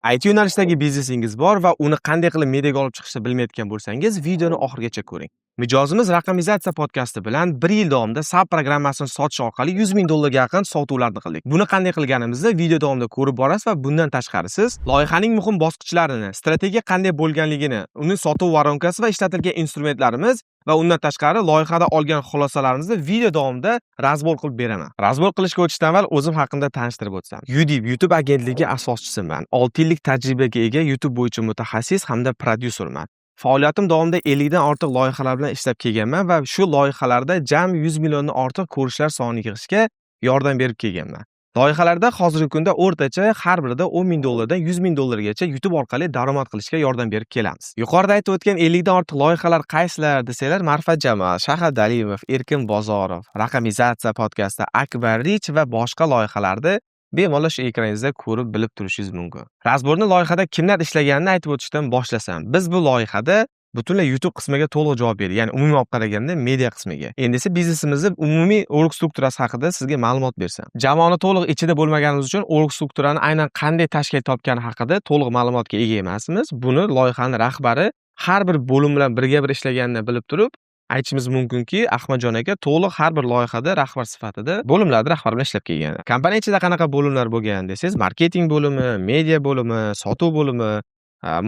IT yo'nalishdagi biznesingiz bor va uni qanday qilib mediaga olib chiqishni bilmayotgan bo'lsangiz, videoni oxirigacha ko'ring. Mijozimiz raqamizatsiya podkasti bilan 1 yil davomida SAP programmasini sotish orqali $100,000 ga yaqin sotuvlarni qildik. Buni qanday qilganimizni video davomida ko'rib borasiz va bundan tashqari siz loyihaning muhim bosqichlarini, strategiya qanday bo'lganligini, uni sotuv varonkasi va ishlatilgan instrumentlarimiz va undan tashqari loyihada olgan xulosalarimizni video davomida razbor qilib beraman. Razbor qilishga o'tishdan avval o'zim haqimda tanishtirib o'tsam. Udib YouTube agentligi asoschisiman. 6 yillik tajribaga ega YouTube bo'yicha mutaxassis hamda prodyuserman. Faoliyatim davomida 50 dan ortiq loyihalar bilan ishlab kelganman va shu loyihalarda jami 100 milliondan ortiq ko'rishlar sonini yig'ishga yordam berib kelganman. Loyihalarda hozirgi kunda o'rtacha har birida $10,000 dan $100,000 YouTube orqali daromad qilishga yordam berib kelamiz. Yuqorida aytib o'tgan 50 dan ortiq loyihalar qaysilar desalar, Ma'rifat Jamal, Shahar Dalimov, Erkin Bozorov, Raqamizatsiya podkasti, Akbar Rich va boshqa loyihalarni bemalol shu ekraningizda ko'rib bilib turishingiz mumkin. Razborni loyihada kimlar ishlaganini aytib o'tishdan boshlasam, biz bu loyihada butunlay YouTube qismiga to'liq javob berdik. Ya'ni umumiy olib qaraganda media qismiga. Endi esa biznesimizning umumiy org strukturasi haqida sizga ma'lumot bersam. Jamoani to'liq ichida bo'lmaganimiz uchun org strukturani aynan qanday tashkil topgani haqida to'liq ma'lumotga ega emasmiz. Buni loyihaning rahbari har bir bo'lim bilan birga ishlaganini bilib turib, aytishimiz mumkinki, Ahmadjon aka to'liq har bir loyihada rahbar sifatida bo'limlarda rahbar bilan ishlab kelgan. Kompaniya ichida qanaqa bo'limlar bo'lgan desangiz, marketing bo'limi, media bo'limi, sotuv bo'limi,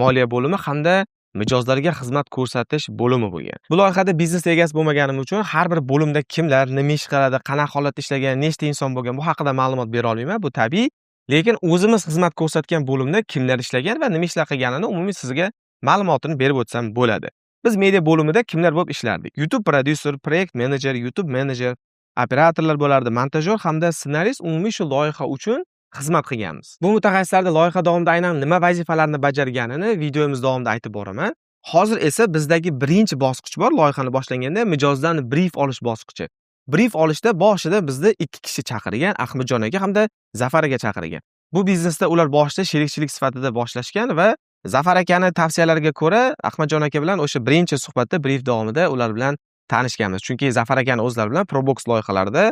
moliya bo'limi hamda mijozlarga xizmat ko'rsatish bo'limi bo'lgan. Bu loyihada biznes egasi bo'lmaganim uchun har bir bo'limda kimlar, nima ish qiladi, qanaqa holatda ishlagan, nechta inson bo'lgan bu haqida ma'lumot bera olmayman, bu tabiiy. Lekin o'zimiz xizmat ko'rsatgan bo'limda kimlar ishlagan va nima ishlar qilganini umumiy sizga ma'lumotini berib o'tsam bo'ladi. Biz media bo'limida kimlar bo'lib ishlardik? YouTube prodyuser, proyekt menejer, YouTube menejer, operatorlar bo'lardi, montajyor hamda ssenarist umumiy shu loyiha uchun xizmat qilganmiz. Bu mutaxassislarda loyiha davomida aynan nima vazifalarni bajarganini videomiz davomida aytib boraman. Hozir esa bizdagi birinchi bosqich bor, loyihani boshlanganda mijozdan brief olish bosqichi. Brief olishda boshida bizda 2 kishi chaqirgan, Ahmadjon aka hamda Zafar aka chaqirgan. Bu biznesda ular boshida sherikchilik sifatida boshlashgan va Zafar akani tavsiyalariga ko'ra Ahmadjon aka bilan o'sha birinchi suhbatda brief davomida ular bilan tanishganmiz. Chunki Zafar akani o'zlari bilan Probox loyihalarida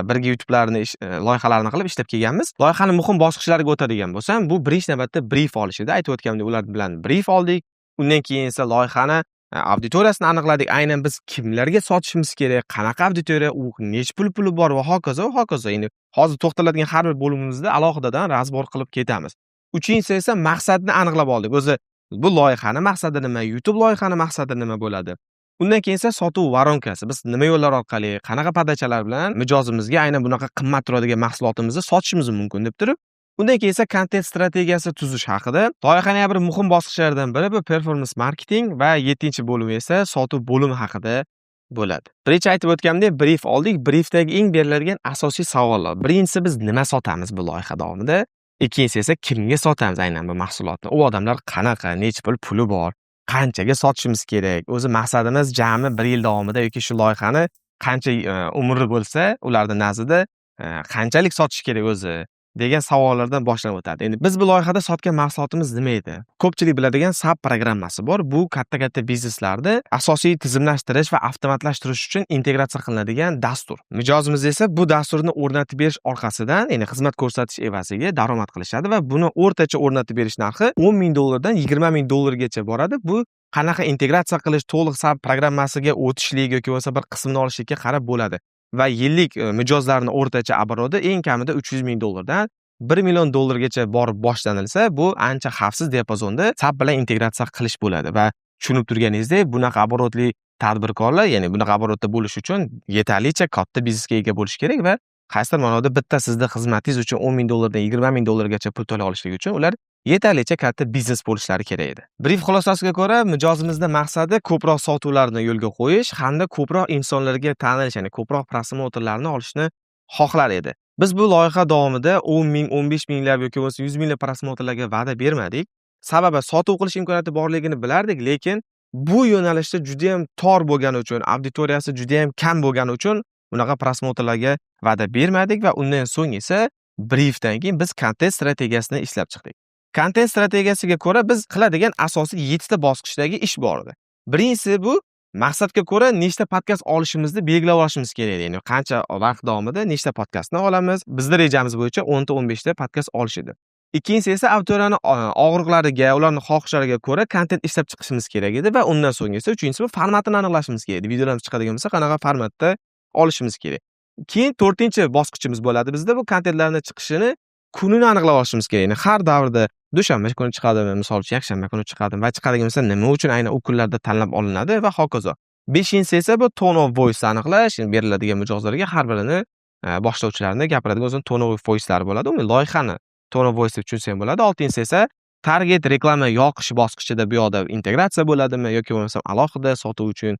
birga YouTube'larni loyihalarini qilib ishlab kelganmiz. Loyihaning muhim bosqichlariga o'tadigan bo'lsam, bu birinchi navbatda brief olish edi. Aytib o'tganimdek, ular bilan brief oldik. Undan keyin esa loyihani auditoriyasini aniqladik. Aynan biz kimlarga sotishimiz kerak, qanaqa auditoriya, u nech puli bor va hokazo va hokazo. Endi hozir to'xtaladigan har bir bo'limimizda alohidadan razbor qilib ketamiz. Uchinchisi esa maqsadni aniqlab oldik. O'zi bu loyihani maqsadi nima, YouTube loyihani maqsadi nima bo'ladi? Undan keyin esa sotuv varonkasi. Biz nima yo'llar orqali, qanaqa podachalar bilan mijozimizga aynan bunaqa qimmat turadigan mahsulotimizni sotishimiz mumkin deb turib, undan keyin esa kontent strategiyasi tuzish haqida. Loyihaning bir muhim bosqichlaridan biri bu performance marketing va 7-bo'limi esa sotuv bo'limi haqida bo'ladi. Birinchi aytib o'tganimdek, brief oldik. Briefdagi eng beriladigan asosiy savollar. Birinchisi, biz nima sotamiz bu loyiha davomida? Ikkinchisi esa kimga sotamiz aynan bu mahsulotni? U odamlar qanaqa, nechta puli bor? Qanchaga sotishimiz kerak? O'zi maqsadimiz jami 1 yil davomida yoki shu loyihani qancha umri bo'lsa, ularning nazdida qanchalik sotish kerak o'zi degan savollardan boshlanib o'tadi. Endi biz bu loyihada sotgan mahsulotimiz nima edi? Ko'pchilik biladigan SAP programmasi bor. Bu katta bizneslarda asosiy tizimlashtirish va avtomatlashtirish uchun integratsiya qilinadigan dastur. Mijozimiz esa bu dasturni o'rnatib berish orqasidan, ya'ni xizmat ko'rsatish evaziga daromad qilishadi va buni o'rtacha o'rnatib berish narxi $10,000 dan $20,000 gacha boradi. Bu qanaqa integratsiya qilish, to'liq SAP programmasiga o'tishlik yoki bo'lmasa bir qismini olishlikka qarab bo'ladi. Va yillik mijozlarning o'rtacha oboroti eng kamida $300,000 dan $1 million gacha borib boshlanilsa, bu ancha xavfsiz diapazonda SAP bilan integratsiya qilish bo'ladi va tushunib turganingizdek, bunaqa oborotli tadbirkorlar, ya'ni bunaqa oborotda bo'lish uchun yetarlicha katta biznesga ega bo'lish kerak va qaysidir ma'noda bitta sizning xizmatingiz uchun $10,000 dan $20,000 gacha pul to'lay olishligi uchun ular yetarlicha katta biznes bo'lishlari kerak edi. Brief xulosasiga ko'ra, mijozimizning maqsadi ko'proq sotuvlarni yo'lga qo'yish hamda ko'proq insonlarga tanilish, ya'ni ko'proq prosmotrlarni olishni xohlar edi. Biz bu loyiha davomida 10,000, 15,000 yoki bo'lmasa 100,000 prosmotrlarga va'da bermadik. Sababi sotuv qilish imkoniyati borligini bilardik, lekin bu yo'nalishda juda ham tor bo'lgani uchun, auditoriyasi juda ham kam bo'lgani uchun bunaqa prosmotrlarga va'da bermadik va undan so'ng esa briefdan keyin biz kontent strategiyasini ishlab chiqdik. Kontent strategiyasiga ko'ra biz qiladigan asosiy 7 ta bosqichdagi ish bor edi. Birinchisi bu maqsadga ko'ra nechta podkast olishimizni belgilab olishimiz kerak. Ya'ni qancha vaqt davomida nechta podkastni olamiz? Bizning rejamiz bo'yicha 10 ta 15 ta podkast olish edi. Ikkinchisi esa auditoriyani og'riqlariga, ularning xohishlariga ko'ra kontent ishlab chiqishimiz kerak edi va undan so'ng esa uchinchisi bu formatini aniqlashimiz kerak edi. Videolarimiz chiqadigan bo'lsa, qanaqa formatda olishimiz kerak. Keyin 4-chi bosqichimiz bo'ladi bizda bu kontentlarning chiqishini kunini aniqlab olishimiz kerak. Ya'ni har davrda dushanba kuni chiqadimi, misol uchun yakshanba kuni chiqadimi va chiqadigan bo'lsa nima uchun aynan u kunlarda tanlab olinadi va hokazo. 5-inchisi esa bu tone of voice aniqlash, ya'ni beriladigan mijozlarga har birini boshlovchilarni gapiradigan o'zini tone of voice'lari bo'ladi. Uni loyihani tone of voice deb tushunsa ham bo'ladi. 6-inchisi esa target reklama yoqish bosqichida bu yoqda integratsiya bo'ladimi yoki bo'lmasam alohida sotuv uchun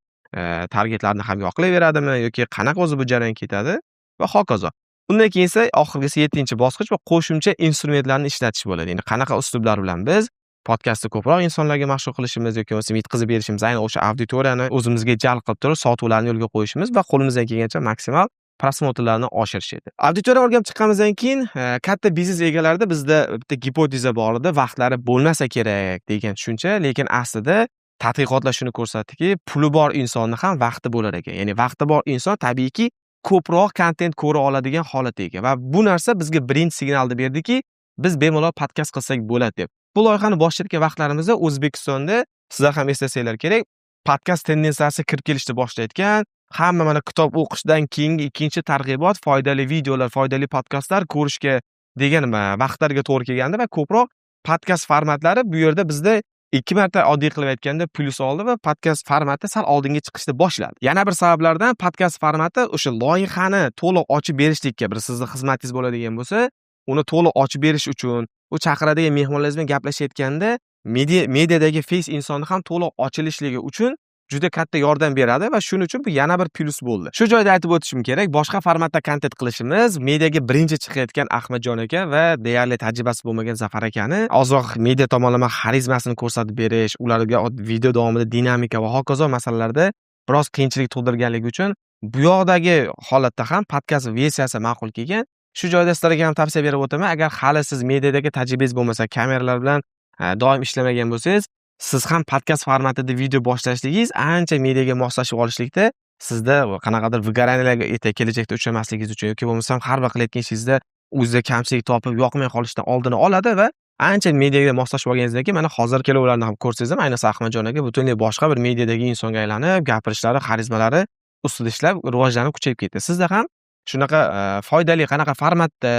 targetlarni ham yoqilaveradimi yoki qanaqa o'zi bu jarayon ketadi va hokazo. Undan keyin esa oxirgisi 7-chi bosqich va qo'shimcha instrumentlarni ishlatish bo'ladi. Ya'ni qanaqa uslublar bilan biz podkastni ko'proq insonlarga mashhur qilishimiz yoki bo'lmasam yetkazib berishimiz, aynan o'sha auditoriyani o'zimizga jalb qilib turib sotuvlarni yo'lga qo'yishimiz va qo'limizdan kelgancha maksimal prosmotrlarni oshirish edi. Auditoriya o'rganib chiqqanimizdan keyin katta biznes egalarida bizda bitta gipoteza bor edi, vaqtlari bo'lmasa kerak degan tushuncha, lekin aslida tadqiqotlar shuni ko'rsatdiki, puli bor insonni ham vaqti bo'lar ekan. Ya'ni vaqti bor inson tabiiyki ko'proq kontent ko'ra oladigan holatga ega va bu narsa bizga birinchi signalni berdiki, biz bemalol podkast qilsak bo'ladi deb. Bu loyihani boshlayotgan vaqtlarimizda O'zbekistonda sizlar ham eslasanglar kerak, podkast tendensiyasi kirib kelishni boshlayotgan. Hamma mana kitob o'qishdan keyingi ikkinchi targ'ibot foydali videolar, foydali podkastlar ko'rishga degan vaqtlarga to'g'ri kelganda va ko'proq podkast formatlari bu yerda bizda 2 marta oddiy qilib aytganda plus oldi va podkast formati sal oldinga chiqishni boshladi. Yana bir sabablardan podkast formati o'sha loyihani to'liq ochib berishlikka, bir sizning xizmatingiz bo'ladigan bo'lsa, uni to'liq ochib berish uchun, u chaqiradigan mehmonlaringiz bilan gaplashayotganda mediadagi face insonni ham to'liq ochilishligi uchun juda katta yordam beradi va shuning uchun bu yana bir plus bo'ldi. Shu joyda aytib o'tishim kerak, boshqa formatda kontent qilishimiz mediaga birinchi chiqayotgan Ahmadjon aka va deyarli tajribasi bo'lmagan Zafar akani ozroq media tomonlama xarizmasini ko'rsatib berish, ularga video davomida dinamika va hokazo masalalarda biroz qiyinchilik tug'dirganligi uchun bu yoqdagi holatda ham podkast versiyasi ma'qul kelgan. Shu joyda sizlarga ham tavsiya berib o'taman, agar hali siz mediadagi tajribangiz bo'lmasa, kameralar bilan doim ishlamagan bo'lsangiz, siz ham podkast formatida video boshlashligingiz ancha mediaga moslashib olishlikda sizda qanaqadir выгораниyalarga kelajakda uchramasligingiz uchun yoki bo'lmasam har bir qilayotgan ishingizda o'zida kamchilik topib yoqmay qolishdan oldini oladi va ancha mediaga moslashib olganingizdan keyin mana hozir kelavlarni ham ko'rsangiz ham, ayniqsa Ahmadjon aka butunlay boshqa bir mediadagi insonga aylanib, gapirishlari, xarizmalari ustida ishlab rivojlanib kuchayib ketdi. Sizda ham shunaqa foydali qanaqa formatda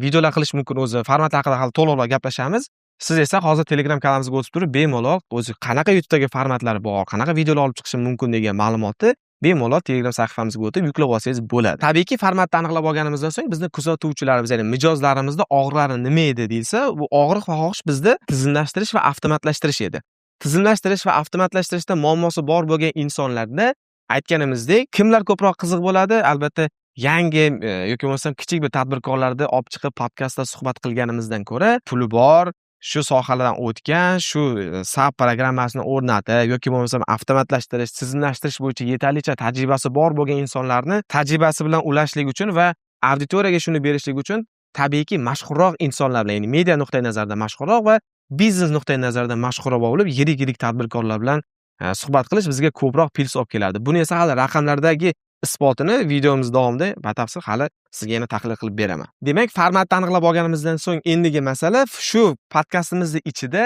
videolar qilish mumkin, o'zi formatlar haqida hali to'liqroq gaplashamiz. Siz esa hozir Telegram kanalimizga o'tib turib, bemalol o'zi qanaqa YouTube'dagi formatlar bor, qanaqa videolar olib chiqishim mumkin degan ma'lumotni bemalol Telegram sahifamizga o'tib yuklab olsangiz bo'ladi. Tabiiyki, formatni aniqlab olganimizdan so'ng bizni kuzatuvchilarimiz, ya'ni mijozlarimizda og'riqlari nima edi deyilsa, bu og'riq va xohish bizda tizimlashtirish va avtomatlashtirish edi. Tizimlashtirish va avtomatlashtirishda muammosi bor bo'lgan insonlarda aytganimizdek, kimlar ko'proq qiziq bo'ladi? Albatta yangi yoki bo'lmasam kichik bir tadbirkorlarni olib chiqib podkastda suhbat qilganimizdan ko'ra, puli bor, shu sohalardan o'tgan, shu SAP programmasini o'rnatib yoki bo'lmasam avtomatlashtirish, tizimlashtirish bo'yicha yetarlicha tajribasi bor bo'lgan insonlarni tajribasi bilan ulashlik uchun va auditoriyaga shuni berishlik uchun tabiiyki mashhurroq insonlar bilan, ya'ni media nuqtai nazaridan mashhurroq va biznes nuqtai nazaridan mashhurroq bo'lib, yirik tadbirkorlar bilan suhbat qilish bizga ko'proq plus olib kelardi. Buni esa hali raqamlardagi isbotini videomiz davomida batafsil hali sizga yana tahlil qilib beraman. Demak, formatni aniqlab olganimizdan so'ng endigi masala shu podkastimizning ichida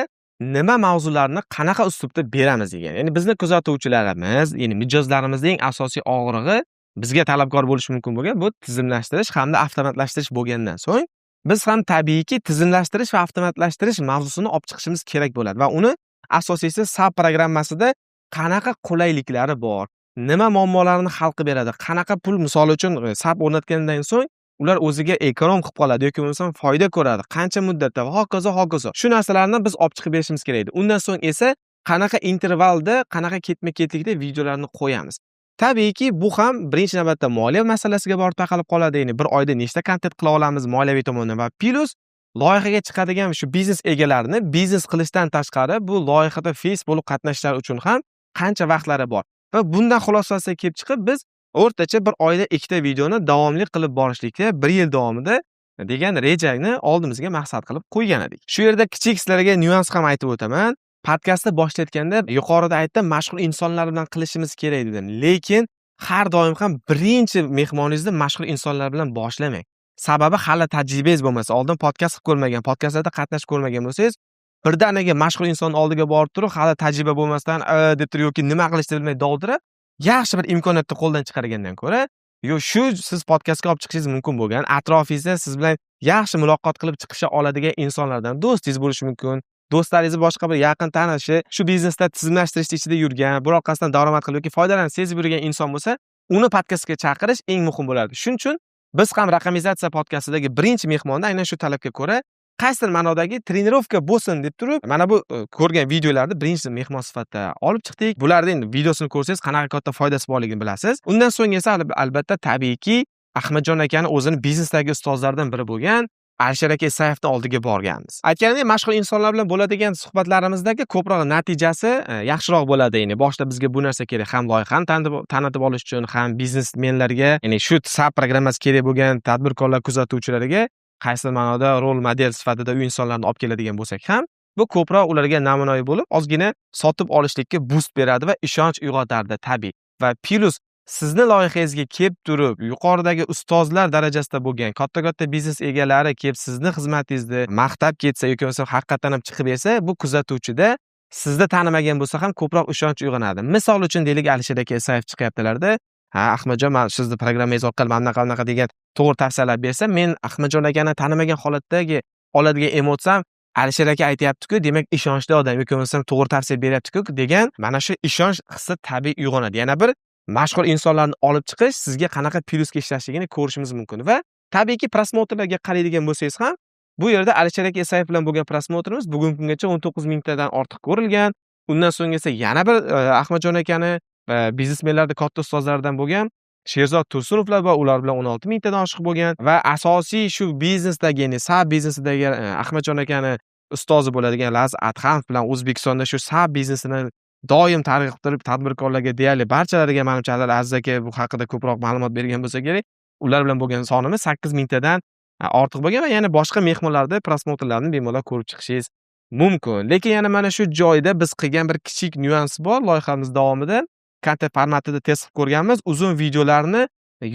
nima mavzularni qanaqa uslubda beramiz degan. Ya'ni bizni kuzatuvchilarimiz, ya'ni mijozlarimizning asosiy og'rig'i bizga talabgor bo'lishi mumkin bo'lgan bu tizimlashtirish hamda avtomatlashtirish bo'lgandan so'ng biz ham tabiiyki tizimlashtirish va avtomatlashtirish mavzusini olib chiqishimiz kerak bo'ladi va uni asosiysi SAP programmasida qanaqa qulayliklari bor, nima muammolarni hal qilib beradi, qanaqa pul misol uchun SAP o'rnatgandan so'ng ular o'ziga ekonom qilib qoladi yoki bo'lmasam foyda ko'radi, qancha muddatda va hokazo. Shu narsalarni biz olib chiqib berishimiz kerak edi. Undan so'ng esa qanaqa intervalda, qanaqa ketma-ketlikda videolarni qo'yamiz. Tabiiyki, bu ham birinchi navbatda moliya masalasiga borib taqalib qoladi. Ya'ni bir oyda nechta kontent qila olamiz moliyaviy tomondan va plus loyihaga chiqadigan shu biznes egalarini biznes qilishdan tashqari bu loyihada face bo'lib qatnashishlari uchun ham qancha vaqtlari bor. Va bundan xulosasiga kelib chiqib biz o'rtacha bir oyda 2 ta videoni davomli qilib borishlikka 1 yil davomida degan rejani oldimizga maqsad qilib qo'ygan edik. Shu yerda kichik sizlarga nyuans ham aytib o'taman. Podkastni boshlayotganda yuqorida aytdim, mashhur insonlar bilan qilishimiz kerak dedim. Lekin har doim ham birinchi mehmoningizni mashhur insonlar bilan boshlamang. Sababi hali tajribangiz bo'lmasa, oldin podkast qilib ko'rmagan, podkastlarda qatnashib ko'rmagan bo'lsangiz, birdaniga mashhur inson oldiga borib turib, hali tajriba bo'lmasdan, deb turib yoki nima qilishni bilmay dovdirab, yaxshi bir imkoniyatni qo'ldan chiqargandan ko'ra, shu siz podkastga olib chiqishingiz mumkin bo'lgan, atrofingizda siz bilan yaxshi muloqot qilib chiqisha oladigan insonlardan do'stingiz bo'lishi mumkin. Do'stlaringiz boshqa bir yaqin tanishi, shu biznesda tizimlashtirish ichida yurgan, bir orqasidan daromad qilib yoki foydalanib sezib yurgan inson bo'lsa, uni podkastga chaqirish eng muhim bo'ladi. Shuning uchun biz ham raqamizatsiya podkastidagi birinchi mehmonni aynan shu talabga ko'ra qaysidir ma'nodagi trenirovka bo'lsin deb turib, mana bu ko'rgan videolarni birinchi mehmon sifatida olib chiqdik. Bularning endi videosini ko'rsangiz qanaqa katta foydasi borligini bilasiz. Undan so'ng esa albatta tabiiyki Ahmadjon akani o'zini biznesdagi ustozlardan biri bo'lgan Alisher aka Isayevning oldiga borganmiz. Aytganimdek, mashhur insonlar bilan bo'ladigan suhbatlarimizdagi ko'proq natijasi yaxshiroq bo'ladi. Ya'ni boshida bizga bu narsa kerak, ham loyihani tanitib olish uchun, ham biznesmenlarga, ya'ni shu SAP programmasi kerak bo'lgan tadbirkorlar, kuzatuvchilariga qaysi ma'noda rol model sifatida u insonlarni olib keladigan bo'lsak ham, bu ko'proq ularga namunaviy bo'lib, ozgina sotib olishlikka boost beradi va ishonch uyg'otardi tabiiy. Va plus sizni loyihangizga kelib turib, yuqoridagi ustozlar darajasida bo'lgan katta biznes egalari kelib sizni xizmatingizni maqtab ketsa yoki bo'lmasa haqiqatan ham chiqib bersa, bu kuzatuvchida sizni tanimagan bo'lsa ham ko'proq ishonch uyg'onadi. Misol uchun deylik, Alisher aka Isayev chiqyaptilarda, Ahmadjon, men sizni programmangiz orqali mana bunaqa degan to'g'ri tavsiyalar bersa, men Ahmadjon akani tanimagan holatdagi oladigan emotsiyam, Alisher aka aytayapti-ku, demak ishonchli odam yoki bo'lmasa to'g'ri tavsiya beryapti-ku degan mana shu ishonch hissi tabiiy uyg'onadi. Yana bir mashhur insonlarni olib chiqish sizga qanaqa plyusga ishlashligini ko'rishimiz mumkin va tabiiyki prosmotrlarga qaraydigan bo'lsangiz ham, bu yerda Alisher aka Isayev bilan bo'lgan prosmotrimiz bugungi kungacha 19 mingtadan ortiq ko'rilgan. Undan so'ng esa yana bir Ahmadjon akani biznesmenlarda katta ustozlardan bo'lgan Sherzod Tursunovlar va ular bilan 16 mingtadan oshiq bo'lgan va asosiy shu biznesdagi, ya'ni SAP biznesidagi Ahmadjon akani ustozi bo'ladigan Laz Adhamov bilan O'zbekistonda shu SAP biznesini doim targ'ib qilib tadbirkorlarga deyarli barchalariga, menimcha Aziz aka bu haqida ko'proq ma'lumot bergan bo'lsa kerak, ular bilan bo'lgan sonimiz 8 mingtadan ortiq bo'lgan va yana boshqa mehmonlarda prosmotrlarni bemalol ko'rib chiqishingiz mumkin. Lekin yana mana shu joyda biz qilgan bir kichik nyuans bor. Loyihamiz davomida kontent formatida test qilib ko'rganmiz. Uzun videolarni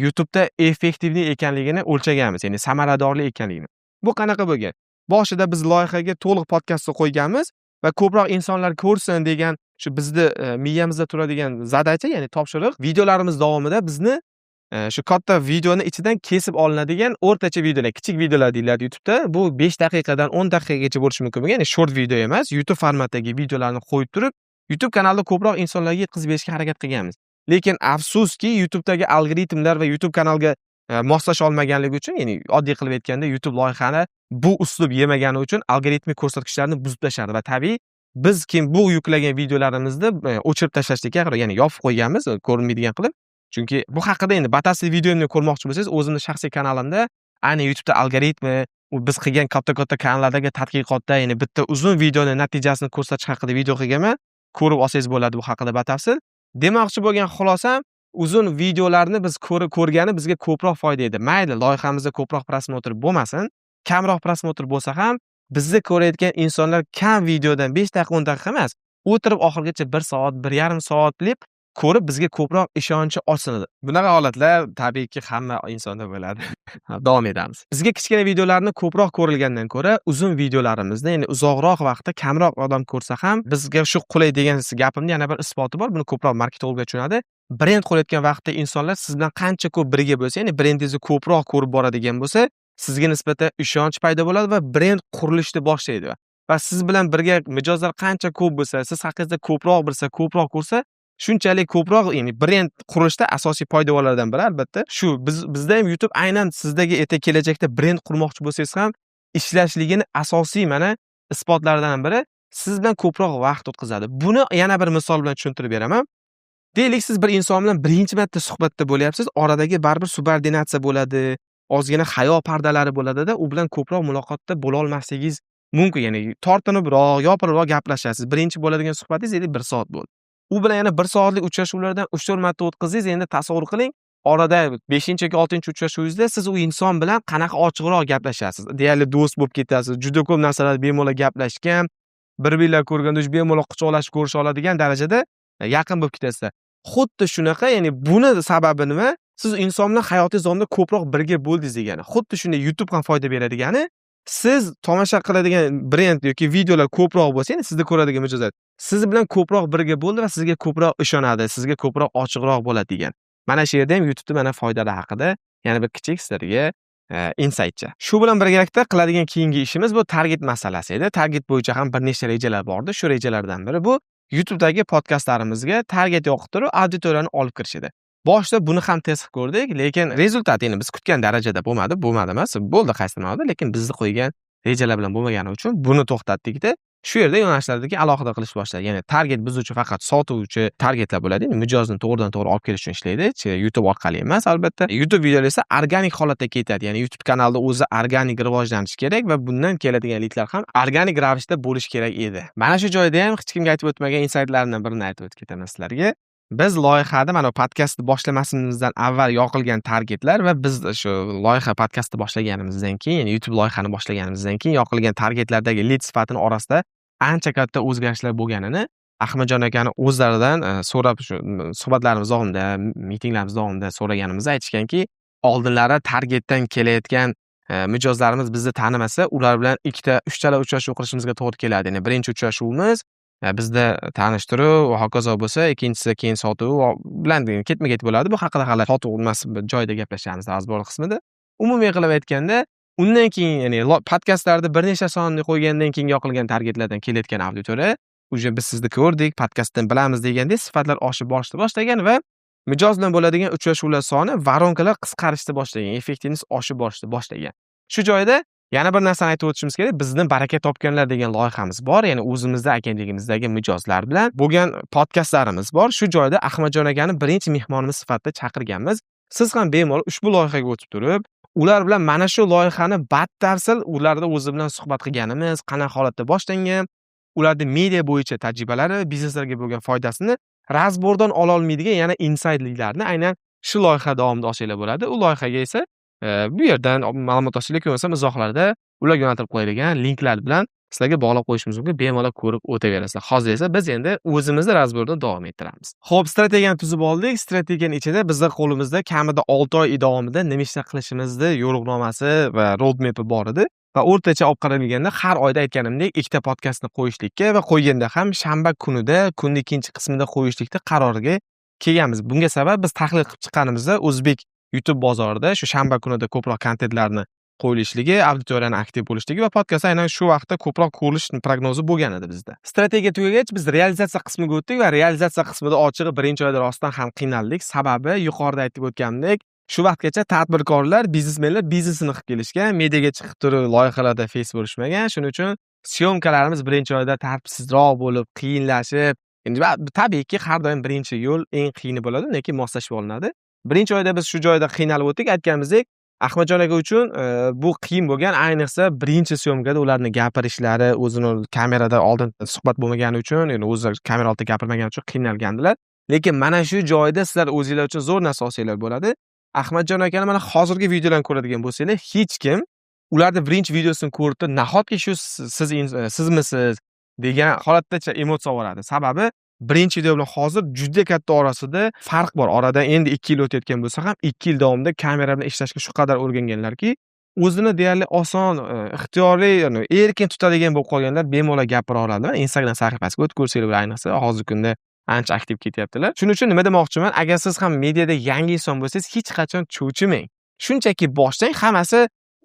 YouTube'da effektivli ekanligini o'lchaganmiz, ya'ni samaradorli ekanligini. Bu qanaqa bo'lgan? Boshida biz loyihaga to'liq podkastni qo'yganmiz va ko'proq insonlar ko'rsin degan shu bizni miyamizda turadigan zadacha, ya'ni topshiriq, videolarimiz davomida bizni shu katta videoni ichidan kesib olinadigan o'rtacha videolar, kichik videolar deyiladi YouTube'da. Bu 5 daqiqadan 10 daqiqagacha bo'lishi mumkin bo'lgan, ya'ni short video emas, YouTube formatdagi videolarni qo'yib turib, YouTube kanalida ko'proq insonlarga yetkazib berishga harakat qilganmiz. Lekin afsuski YouTube'dagi algoritmlar va YouTube kanalga moslasha olmaganligi uchun, ya'ni oddiy qilib aytganda YouTube loyihani bu uslub yemagani uchun algoritmik ko'rsatkichlarni buzib tashladi va tabiiy biz bu yuklagan videolarimizni o'chirib tashlashga, ya'ni yopib qo'yganmiz, ko'rinmaydigan qilib. Chunki bu haqida endi batafsil videomni ko'rmoqchi bo'lsangiz, o'zimning shaxsiy kanalimda ayni YouTube'da algoritmi, biz qilgan katta kanallardagi tadqiqotda, ya'ni bitta uzun videoni natijasini ko'rsatish haqida video qilganman. Ko'rib olsangiz bo'ladi bu haqida batafsil. Demoqchi bo'lgan xulosam, uzun videolarni biz ko'rgani bizga ko'proq foyda edi. Mayli, loyihamizda ko'proq prosmotr bo'lmasin, kamroq prosmotr bo'lsa ham, bizni ko'rayotgan insonlar kam videodan 5 daqiqa, 10 daqiqa emas, o'tirib oxirigacha 1 soat, 1,5 soatlab ko'rib bizga ko'proq ishonchi ochiladi. Bunaqa holatlar tabiiyki hamma insonda bo'ladi. Davom etamiz. Bizga kichkina videolarni ko'proq ko'rilgandan ko'ra, uzun videolarimizni, ya'ni uzoqroq vaqtda kamroq odam ko'rsa ham, bizga shu qulay degan gapimni yana bir isboti bor. Buni ko'proq marketologlar tushunadi. Brend qo'yayotgan vaqtda insonlar siz bilan qancha ko'p birga bo'lsa, ya'ni brendingizni ko'proq ko'rib boradigan bo'lsa, sizga nisbatan ishonch paydo bo'ladi va brend qurilishni boshlaydi. Va siz bilan birga mijozlar qancha ko'p bo'lsa, siz haqingizda ko'proq bilsa, ko'proq ko'rsa, shunchalik ko'proq, ya'ni brend qurilishda asosiy poydevonlardan biri albatta shu. Bizda ham YouTube aynan sizdagi kelajakda brend qurmoqchi bo'lsangiz ham ishlashligini asosiy mana isbotlaridan biri siz bilan ko'proq vaqt o'tkazadi. Buni yana bir misol bilan tushuntirib beraman. Deylik, siz bir inson bilan birinchi marta suhbatda bo'lyapsiz, oradagi baribir subordinatsiya bo'ladi, ozgina hayo pardalari bo'ladi-da, u bilan ko'proq muloqotda bo'la olmasligingiz mumkin. Ya'ni tortinibroq, yopiribroq gaplashasiz. Birinchi bo'ladigan suhbatingiz 1 soat bo'ldi. U bilan yana 1 soatlik uchrashuvlardan 3-4 marta o'tkazdingiz. Endi tasavvur qiling, orada 5-chi yoki 6-chi uchrashuvingizda siz u inson bilan qanaqa ochiqroq gaplashasiz. Deyarli do'st bo'lib ketasiz. Juda ko'p narsalar bemalol gaplashgan, bir-birlar ko'rganda bemalol quchoqlashib ko'risha oladigan darajada yaqin bo'lib ketasiz. Xuddi shunaqa, ya'ni buni sababi nima? Siz inson bilan hayotingiz davomida ko'proq birga bo'ldingiz degani. Xuddi shunday YouTube ham foyda beradigani, siz tomosha qiladigan brend yoki videolar ko'proq bo'lsa, ya'ni sizda ko'radigan mijozlar siz bilan ko'proq birga bo'ldi va sizga ko'proq ishonadi, sizga ko'proq ochiqroq bo'ladi degan. Mana shu yerda ham YouTube'da mana foydalar haqida yana bir kichik sizlarga insightcha. Shu bilan birgalikda qiladigan keyingi ishimiz bu target masalasi edi. Target bo'yicha ham bir nechta rejalar bordi. Shu rejalardan biri bu YouTube'dagi podkastlarimizga target yoqtirib, auditoriyani olib kirish edi. Boshida buni ham test qilib ko'rdik, lekin rezultat endi biz kutgan darajada bo'lmadi emas, bo'ldi qaysidir, lekin bizni qo'ygan rejalar bilan bo'lmagani uchun buni to'xtatdik-da. Shu yerda yo'nalishlardagi alohida qilish boshladi. Ya'ni target biz uchun faqat sotuvchi targetlar bo'ladi. Ya'ni mijozni to'g'ridan-to'g'ri olib kelish uchun ishlaydi. YouTube orqali emas, albatta. YouTube videolar esa organik holatda ketadi. Ya'ni YouTube kanalida o'zi organik rivojlanishi kerak va bundan keladigan lidlar ham organik ravishda bo'lishi kerak edi. Mana shu joyda ham hech kimga aytib o'tmagan insightlardan birini aytib o'tib ketaman sizlarga. Biz loyihada mana podkastni boshlamasimizdan avval yoqilgan targetlar va biz shu loyiha podkastni boshlaganimizdan keyin, ya'ni YouTube loyihani boshlaganimizdan keyin yoqilgan targetlardagi lead sifatini orasida ancha katta o'zgarishlar bo'lganini Ahmadjon akani o'zlaridan so'rab, shu suhbatlarimiz davomida, mitinglarimiz davomida so'raganimizda aytishganki, oldinlari targetdan kelayotgan mijozlarimiz bizni tanimasa, ular bilan ikkita, uchala uchrashuv qilishimizga to'g'ri keladi. Ya'ni birinchi uchrashuvimiz bizda tanishtiruv va hokazo bo'lsa, ikkinchisi keyin sotuv bilan ketma-ket bo'ladi. Bu haqida hali sotuv emas joyida gaplashamiz razbor qismida. Umumiy qilib aytganda, undan keyin ya'ni podkastlarda bir nechta sonni qo'ygandan keyin yoqilgan targetlardan kelayotgan auditoriya, uje biz sizni ko'rdik, podkastdan bilamiz degandek sifatlar oshib borishni boshlagan va mijoz bilan bo'ladigan uchrashuvlar soni, varonkalar qisqarishni boshlagan, effektivность oshib borishni boshlagan. Shu joyda yana bir narsani aytib o'tishimiz kerak. Bizni baraka topganlar degan loyihamiz bor. Ya'ni o'zimizda agenligimizdagi mijozlar bilan bo'lgan podkastlarimiz bor. Shu joyda Ahmadjon akani birinchi mehmonimiz sifatida chaqirganmiz. Siz ham bemalol ushbu loyihaga o'tib turib, ular bilan mana shu loyihani batafsil ularda o'zi bilan suhbat qilganimiz, qanaqa holatda boshlangan, ularning media bo'yicha tajribalari, bizneslarga bo'lgan foydasini razbordan ola olmaydigan yana insightliklarni aynan shu loyiha davomida olsanglar bo'ladi. U loyihaga esa bu yerdan ma'lumot olishlar bo'lmasa izohlarda ularga yo'naltirib qo'yilgan linklar bilan sizlarga bog'lab qo'yishimiz mumkin. Bemalol ko'rib o'taverasizlar. Hozir esa biz endi o'zimizni razbordan davom ettiramiz. Xo'p, strategiyani tuzib oldik. Strategiyaning ichida bizning qo'limizda kamida 6 oy davomida nima ishlar qilishimizni yo'riqnomasi va roadmap bor edi. Va o'rtacha olib qaralganda har oyda aytganimdek ikkita podkastni qo'yishlikka va qo'yganda ham shanba kunida, kunning ikkinchi qismida qo'yishlikda qarorga kelganmiz. Bunga sabab biz tahlil qilib chiqqanimizda o'zbek YouTube bozorida shu shanba kunida ko'proq kontentlarni qo'yilishligi, auditoriyani aktiv bo'lishligi va podkast aynan shu vaqtda ko'proq ko'rilish prognozi bo'lgan edi bizda. Strategiya tugagach biz realizatsiya qismiga o'tdik va realizatsiya qismida ochig'i birinchi oyda rostdan ham qiynaldik. Sababi yuqorida aytib o'tganimdek, shu vaqtgacha tadbirkorlar, biznesmenlar biznesini qilib kelishgan, mediaga chiqib turib loyihalarda face bo'lishmagan. Shuning uchun syomkalarimiz birinchi oyda tartibsizroq bo'lib, qiyinlashib, endi tabiiyki har doim birinchi yo'l eng qiyini bo'ladi, lekin moslashib olinadi. Birinchi oyda biz shu joyda qiynalib o'tdik. Aytganimizdek, Ahmadjon aka uchun bu qiyin bo'lgan, ayniqsa birinchi syomkada ularning gapirishlari, o'zini kamerada oldin suhbat bo'lmagani uchun, ya'ni o'zi kamera oldida gapirmagani uchun qiynalgandilar. Lekin mana shu joyda sizlar o'zingizlar uchun zo'r narsa olsanglar bo'ladi. Ahmadjon akani mana hozirgi videolarni ko'radigan bo'lsanglar, hech kim ularning birinchi videosini ko'rib, nahotki shu sizmisiz degan holatdacha emotsiya oladi. Sababi birinchi video bilan hozir juda katta orasida farq bor. Oradan endi 2 yil o'tayotgan bo'lsa ham 2 yil davomida kamera bilan ishlashga shu qadar o'rganganlarki, o'zini deyarli oson, ixtiyoriy, ya'ni erkin tutadigan bo'lib qolganlar bemalol gapira oladilar. Instagram sahifasiga o'tib ko'rsanglar, ayniqsa hozirgi kunda ancha aktiv ketyaptilar. Shuning uchun nima demoqchiman? Agar siz ham mediada yangi inson bo'lsangiz, hech qachon cho'chimang. Shunchaki boshlang, hammasi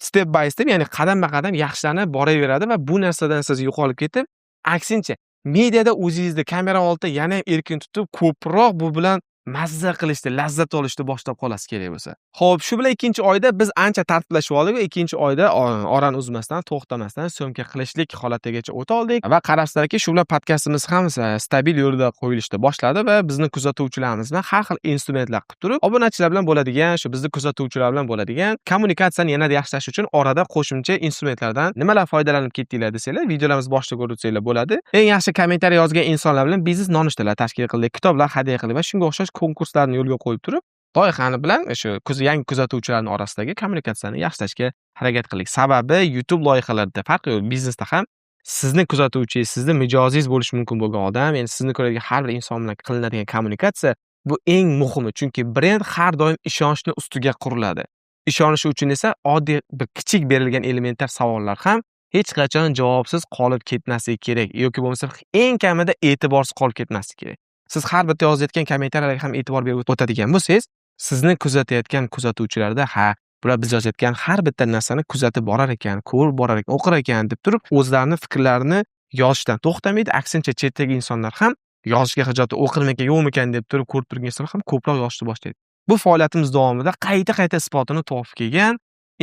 step by step, ya'ni qadam-qadam yaxshilanib boraveradi va bu narsadan siz yo'qolib ketib, aksincha mediada o'zingizni kamera oldida yana ham erkin tutib, ko'proq bu bilan mazza qilishni, lazzat olishni boshlab qolasiz kerak bo'lsa. Xo'p, shu bilan ikkinchi oyda biz ancha tartiblashib oldik va ikkinchi oyda orani uzmasdan, to'xtamasdan syomka qilishlik holatigacha o'ta oldik va qarabsizlarki, shu bilan podkastimiz ham stabil yo'lda qo'yilishni boshladi va bizni kuzatuvchilarimiz bilan har xil instrumentlar qilib turib, obunachilar bilan bo'ladigan, shu bizni kuzatuvchilar bilan bo'ladigan kommunikatsiyani yanada yaxshilash uchun orada qo'shimcha instrumentlardan nimalar foydalanib ketdinglar desanglar, videolarimiz boshida ko'rib o'tsanglar bo'ladi. Eng yaxshi kommentariy yozgan insonlar bilan biznes nonushtalar tashkil qildik, kitoblar hadya qildik va shunga o'xshash konkurslarni yo'lga qo'yib turib, loyihani bilan shu yangi kuzatuvchilarning orasidagi kommunikatsiyani yaxshilashga harakat qildik. Sababi YouTube loyihalarida farqi yo'q, biznesda ham sizni kuzatuvchingiz, sizni mijozingiz bo'lishi mumkin bo'lgan odam, ya'ni sizni ko'radigan har bir inson bilan qilinadigan kommunikatsiya Bu eng muhimi, chunki brend har doim ishonchni ustiga quriladi. Ishonishi uchun esa oddiy bir kichik berilgan elementar savollar ham hech qachon javobsiz qolib ketmasligi kerak yoki bo'lmasa eng kamida e'tiborsiz qolib ketmasligi kerak. Siz har bitta yozayotgan kommentariyalarga ham e'tibor berib o'tadigan bo'lsangiz, sizni kuzatayotgan kuzatuvchilarda bular biz yozayotgan har bitta narsani kuzatib borar ekan, ko'rib borar ekan, o'qir ekan deb turib, o'zlarini fikrlarini yozishdan to'xtamaydi. Aksincha, chetdagi insonlar ham yozishga hojati o'qirmikan, yo'qmikan deb turib ko'rib turgan insonlar ham ko'proq yozishni boshlaydi. Bu faoliyatimiz davomida qayta isbotini topib kelgan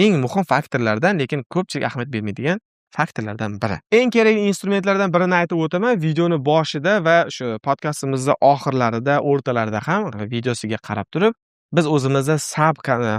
eng muhim faktorlardan, lekin ko'pchilik ahamiyat bermaydigan faktorlardan biri. Eng kerakli instrumentlardan birini aytib o'taman. Videoni boshida va shu podkastimizni oxirlarida, o'rtalarida ham videosiga qarab turib, biz o'zimizda sab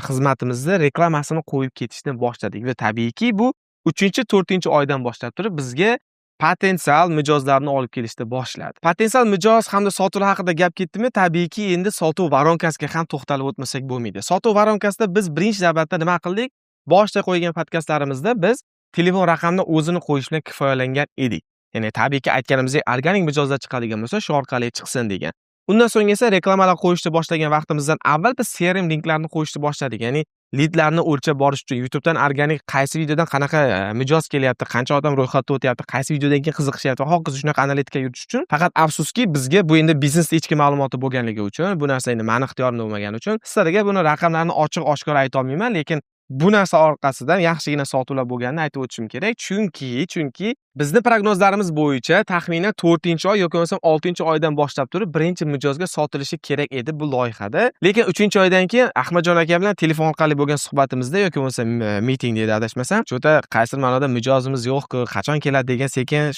xizmatimizni reklamasini qo'yib ketishni boshladik va tabiiyki bu 3-4 oydan boshlab turib bizga potensial mijozlarni olib kelishni boshladi. Potensial mijoz hamda sotuvlar haqida gap ketdimi, tabiiyki endi sotuv voronkasiga ham to'xtalib o'tmasak bo'lmaydi. Sotuv voronkasida biz birinchi navbatda nima qildik? Boshda qo'ygan podkastlarimizda biz telefon raqamini o'zini qo'yish bilan kifoyalangan edik. Ya'ni tabiiyki aytganimizdek organik mijozlar chiqadigan bo'lsa, shu orqali chiqsin degan. Undan so'ng esa reklamalar qo'yishni boshlagan vaqtimizdan avval biz CRM linklarni qo'yishni boshladik. Ya'ni lidlarni o'lchab borish uchun YouTubedan organik qaysi videodan qanaqa mijoz kelyapti, qancha odam ro'yxatdan o'tyapti, qaysi videodan keyin qiziqishyapti va hokazo shunaqa analitika yuritish uchun. Faqat afsuski bizga bu endi biznesda ichki ma'lumoti bo'lganligi uchun, bu narsa endi mani ixtiyorimda bo'lmagani uchun sizlarga buni raqamlarni ochiq-oshkor ayta olmayman, lekin bu narsa orqasidan yaxshigina sotuvlar bo'lganini aytib o'tishim kerak. Chunki bizni prognozlarimiz bo'yicha taxminan 4-oy yoki bo'lmasam 6-oydan boshlab turib birinchi mijozga sotilishi kerak edi bu loyihada. Lekin 3-oydan keyin Ahmadjon aka bilan telefon orqali bo'lgan suhbatimizda yoki bo'lmasa mitingda edi adashmasam, cho'ta qaysi ma'noda mijozimiz yo'q-ku, qachon keladi degan sekin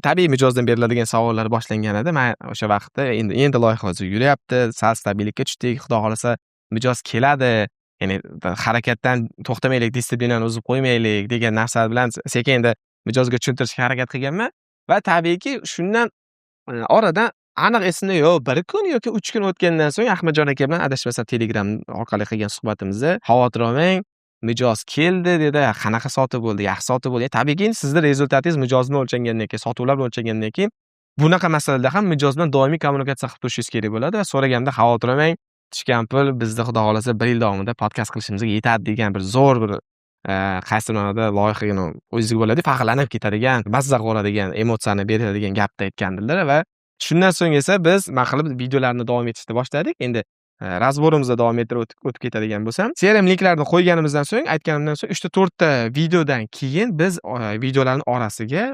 tabiiy mijozdan beriladigan savollar boshlangan edi. Men o'sha vaqtda endi loyiha hozir yuryapti, sal stabillikka tushdik, xudo xolasa mijoz keladi. Ya'ni harakatdan to'xtamaylik, disiplinani uzib qo'ymaylik degan narsa bilan sekin endi mijozga tushuntirishga harakat qilganman va tabiiyki shundan oradan aniq esimda yo'q, 1 kun yoki 3 kun o'tgandan so'ng Ahmadjon aka bilan adashmasam Telegram orqali qilgan suhbatimizda xavotir olmang, mijoz keldi dedi. Qanaqa sotib bo'ldi? Yaxshi sotib bo'ldi. Tabiiyki sizni rezultatingiz mijoz bilan o'lchangandan keyin, sotuvlar bilan o'lchangandan keyin bunaqa masalalarda ham mijoz bilan doimiy kommunikatsiya qilib turishingiz kerak bo'ladi va so'raganimda xavotir olmang, tushgan pul bizni xudo xolasa 1 yil davomida podkast qilishimizga yetadi degan bir zo'r bir qaysi ma'noda loyihani o'ziga bo'ladi, faxrlanib ketadigan, mazza qiladigan, emotsiyani beradigan gapni aytgandilar va shundan so'ng esa biz nima qilib videolarni davom etishni boshladik. Endi razborimizda davom ettirib o'tib ketadigan bo'lsam, CRM linklarni qo'yganimizdan so'ng, aytganimdan so'ng 3-4 ta videodan keyin biz videolarning orasiga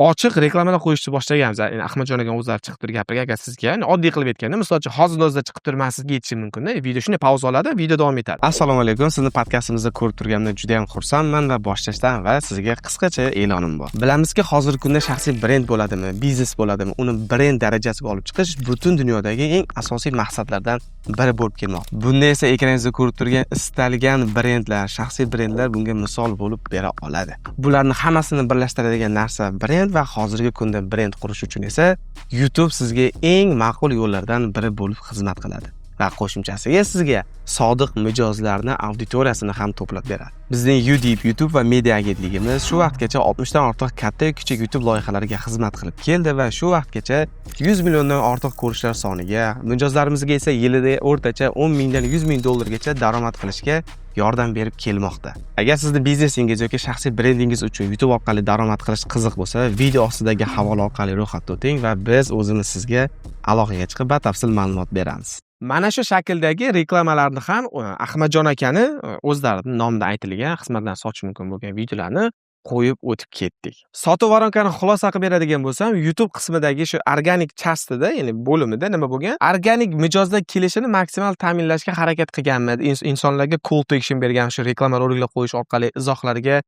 ochiq reklamalar qo'yishni boshlaganmiz. Ya'ni Ahmadjon aka o'zlari chiqib turib gapirgan, agar sizga oddiy qilib aytganda, masalan, hozir chiqib turib sizga yetishi mumkin-da. Video shunday pauza oladi, video davom etadi. Assalomu alaykum. Sizni podkastimizni ko'rib turganimdan juda ham xursandman va boshlashdan va sizga qisqacha e'lonim bor. Bilamizki, hozirgi kunda shaxsiy brend bo'ladimi, biznes bo'ladimi, uni brend darajasiga olib chiqish butun dunyodagi eng asosiy maqsadlardan biri bo'lib kelmoqda. Bunda esa ekraningizda ko'rib turgan istalgan brendlar, shaxsiy brendlar bunga misol bo'lib bera oladi. Bularning hammasini birlashtiradigan narsa brend va hozirgi kunda brend qurish uchun esa YouTube sizga eng ma'qul yo'llardan biri bo'lib xizmat qiladi. Va qo'shimchasiga sizga sodiq mijozlarni auditoriyasini ham to'plab beradi. Bizning YouTube va media agentligimiz shu vaqtgacha 60 dan ortiq katta kichik YouTube loyihalariga xizmat qilib keldi va shu vaqtgacha 100 milliondan ortiq ko'rishlar soniga, mijozlarimizga esa yilida o'rtacha 10 mingdan 100 ming dollargacha daromad qilishga yordam berib kelmoqda. Agar sizni biznesingiz yoki shaxsiy brendingiz uchun YouTube orqali daromad qilish qiziq bo'lsa, video ostidagi havola orqali ro'yxatga o'ting va biz o'zimiz sizga aloqaga chiqib batafsil ma'lumot beramiz. Mana shu shakldagi reklamalarni ham Ahmadjon akani o'zlarining nomidan aytilgan xizmatlarni sotish mumkin bo'lgan videolarni qo'yib o'tib ketdik. Sotuv voronkani xulosa qilib beradigan bo'lsam, YouTube qismidagi shu organik chastida, ya'ni bo'limida nima bo'lgan? Organik mijozlar kelishini maksimal ta'minlashga harakat qilganmiz. Insonlarga call to action bergan shu reklama roliklar qo'yish orqali izohlarga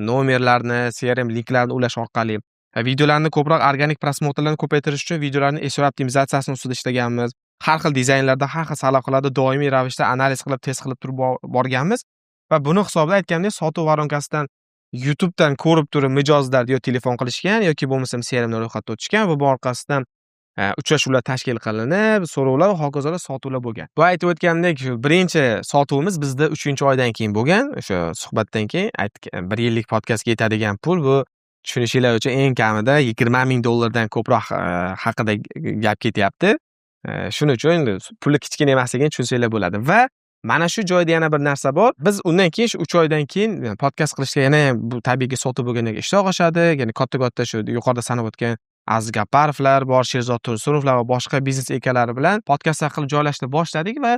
nomerlarni, CRM linklarni ulash orqali videolarni ko'proq organik prosmotrlarni ko'paytirish uchun videolarni SEO optimizatsiyasini ustida ishlaganmiz. Har xil dizaynlarda, har xil salohiyatlarda doimiy ravishda analiz qilib, test qilib turib borganmiz va buni hisobida aytgandek, sotuv voronkasidan YouTubedan ko'rib turib mijozlar yo telefon qilishgan yoki bo'lmasam CRMdan ro'yxatga o'tishgan va bu orqasidan uchrashuvlar tashkil qilinib, so'rovlar va hokazolar sotuvlar bo'lgan. Bu aytib o'tganimdek, birinchi sotuvimiz bizda 3-oydan keyin bo'lgan. O'sha suhbatdan keyin 1 yillik podkastga yetadigan pul bu tushunishinglar uchun eng kamida 20 ming dollardan ko'proq haqida gap ketyapti. Shuning uchun puli kichkina emasligini tushunsanglar bo'ladi va mana shu joyda yana bir narsa bor. Biz undan keyin shu 3 oydan keyin podkast qilishga yana ham bu tabiiyki sotuv bo'lgandan keyin ishtiyoq oshadi. Ya'ni katta shu yuqorida sanab o'tgan Aziz Gaparovlar bor, Sherzod Tursunovlar va boshqa biznes egalari bilan podkastlar qilib joylashni boshladik va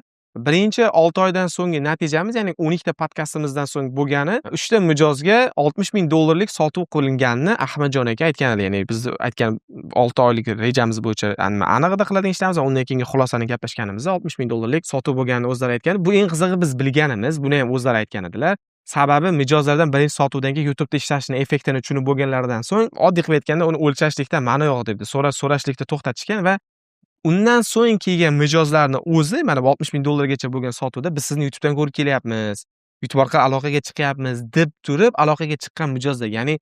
birinchi 6 oydan so'nggi natijamiz, ya'ni 12 ta podkastimizdan so'ng bo'lgani 3 ta mijozga $60,000 sotuv qilinganini Ahmadjon aka aytgan edi. Ya'ni biz aytgan 6 oylik rejamiz bo'yicha aniq edi qiladigan ishlarimiz, undan keyingi xulosani gaplashganimizda $60,000 sotuv bo'lganini o'zlari aytgan. Bu eng qizig'i biz bilganimiz, buni ham o'zlari aytgan edilar. Sababi mijozlardan birinchi sotuvdan keyin YouTube'da ishlashni effektini tushunib bo'lganlaridan so'ng oddiy qilib aytganda uni o'lchashlikda ma'no yo'q debdi. So'rashlikda to'xtatishgan va undan so'ng kelgan mijozlarni o'zi mana bu $60,000 gacha bo'lgan sotuvda biz sizni YouTube'dan ko'rib kelyapmiz, YouTube orqali aloqaga chiqyapmiz deb turib aloqaga chiqqan mijozlar. Ya'ni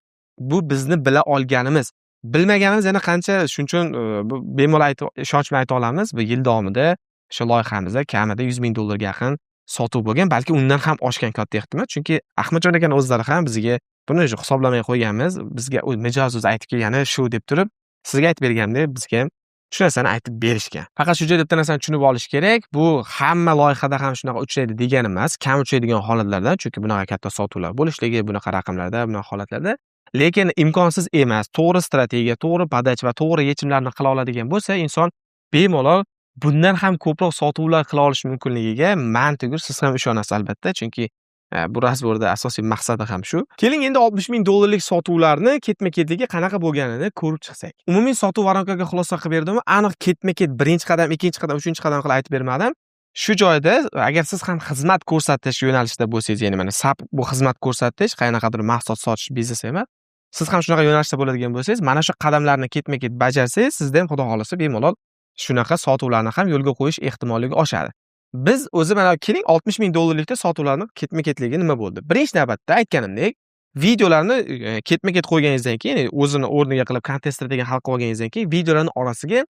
bu bizni bila olganimiz. Bilmaganimiz yana qancha, shuning uchun bu bemalol ishonch bilan ayta olamiz. Bu yil davomida shu loyihamizda kamida $100,000 ga yaqin sotuv bo'lgan, balki undan ham oshgan katta ehtimol. Chunki Ahmadjon akani o'zlari ham bizga buni hisoblamay qo'yganmiz. Bizga mijoz o'zi aytib kelgani shu deb turib, sizga aytib bergandek bizga shu narsani aytib berishgan. Faqat shu joyda bitta narsani tushunib olish kerak. Bu hamma loyihada ham shunaqa uchraydi degani emas. Kam uchraydigan holatlardan, chunki bunaqa katta sotuvlar bo'lishligi, bunaqa raqamlarda, bunaqa holatlarda. Lekin imkonsiz emas. To'g'ri strategiya, to'g'ri podach va to'g'ri yechimlarni qila oladigan bo'lsa, inson bemalol bundan ham ko'proq sotuvlar qila olish mumkinligiga man-tugur siz ham ishonasiz albatta. Chunki bu razborda asosiy maqsadi ham shu. Keling endi $60,000 sotuvlarni ketma-ketligi qanaqa bo'lganini ko'rib chiqsak. Umumiy sotuv varonkaga xulosa qilib berdim. Aniq ketma-ket birinchi qadam, ikkinchi qadam, uchinchi qadam qilib aytib bermadim. Shu joyda agar siz ham xizmat ko'rsatish yo'nalishida bo'lsangiz, ya'ni mana SAP bu xizmat ko'rsatish, qanaqadir mahsulot sotish biznes emas. Siz ham shunaqa yo'nalishda bo'ladigan bo'lsangiz, mana shu qadamlarni ketma-ket bajarsangiz, sizda ham xudo xolasa bemalol shunaqa sotuvlarni ham yo'lga qo'yish ehtimolligi oshadi. Biz o'zi mana keling $60,000 ta sotuvlarni ketma-ketligi nima bo'ldi? Birinchi navbatda aytganimdek, videolarni ketma-ket qo'yganingizdan keyin, o'zini o'rniga qilib content strategiyani hal qilib olganingizdan keyin videolarning orasiga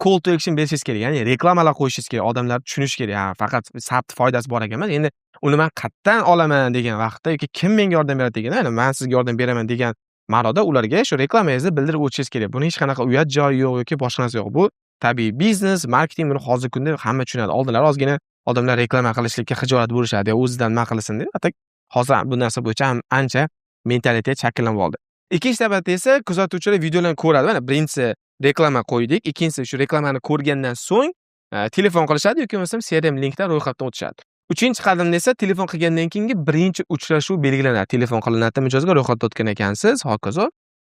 call to action berishingiz kerak. Ya'ni reklamalar qo'yishingiz kerak. Odamlar tushunishi kerak. Ha, faqat SAPni foydasi bor ekan emas. Endi uni men qayerdan olaman degan vaqtda yoki kim menga yordam beradi degan, ya'ni men sizga yordam beraman degan ma'noda ularga shu reklamangizni bildirib o'tishingiz kerak. Buni hech qanaqa uyat joyi yo'q yoki boshqa narsa yo'q. Bu tabiiy biznes, marketing, buni hozirgi kunda hamma tushunadi. Oldinlar ozgina odamlar reklama qilishlikka xijolat bo'lishadi, o'zidan nima qilsin deb. Atak hozir bu narsa bo'yicha ham ancha mentalitet shakllanib oldi. Ikkinchi navbatda esa kuzatuvchilar videolarni ko'radi. Mana birinchisi reklama qo'ydik, ikkinchisi shu reklamani ko'rgandan so'ng telefon qilishadi yoki bo'lmasam CRM linkdan ro'yxatdan o'tishadi. Uchinchi qadamda esa telefon qilgandan keyingi birinchi uchrashuv belgilanadi. Telefon qilinadi, mijozga ro'yxatdan o'tgan ekansiz, hokazo.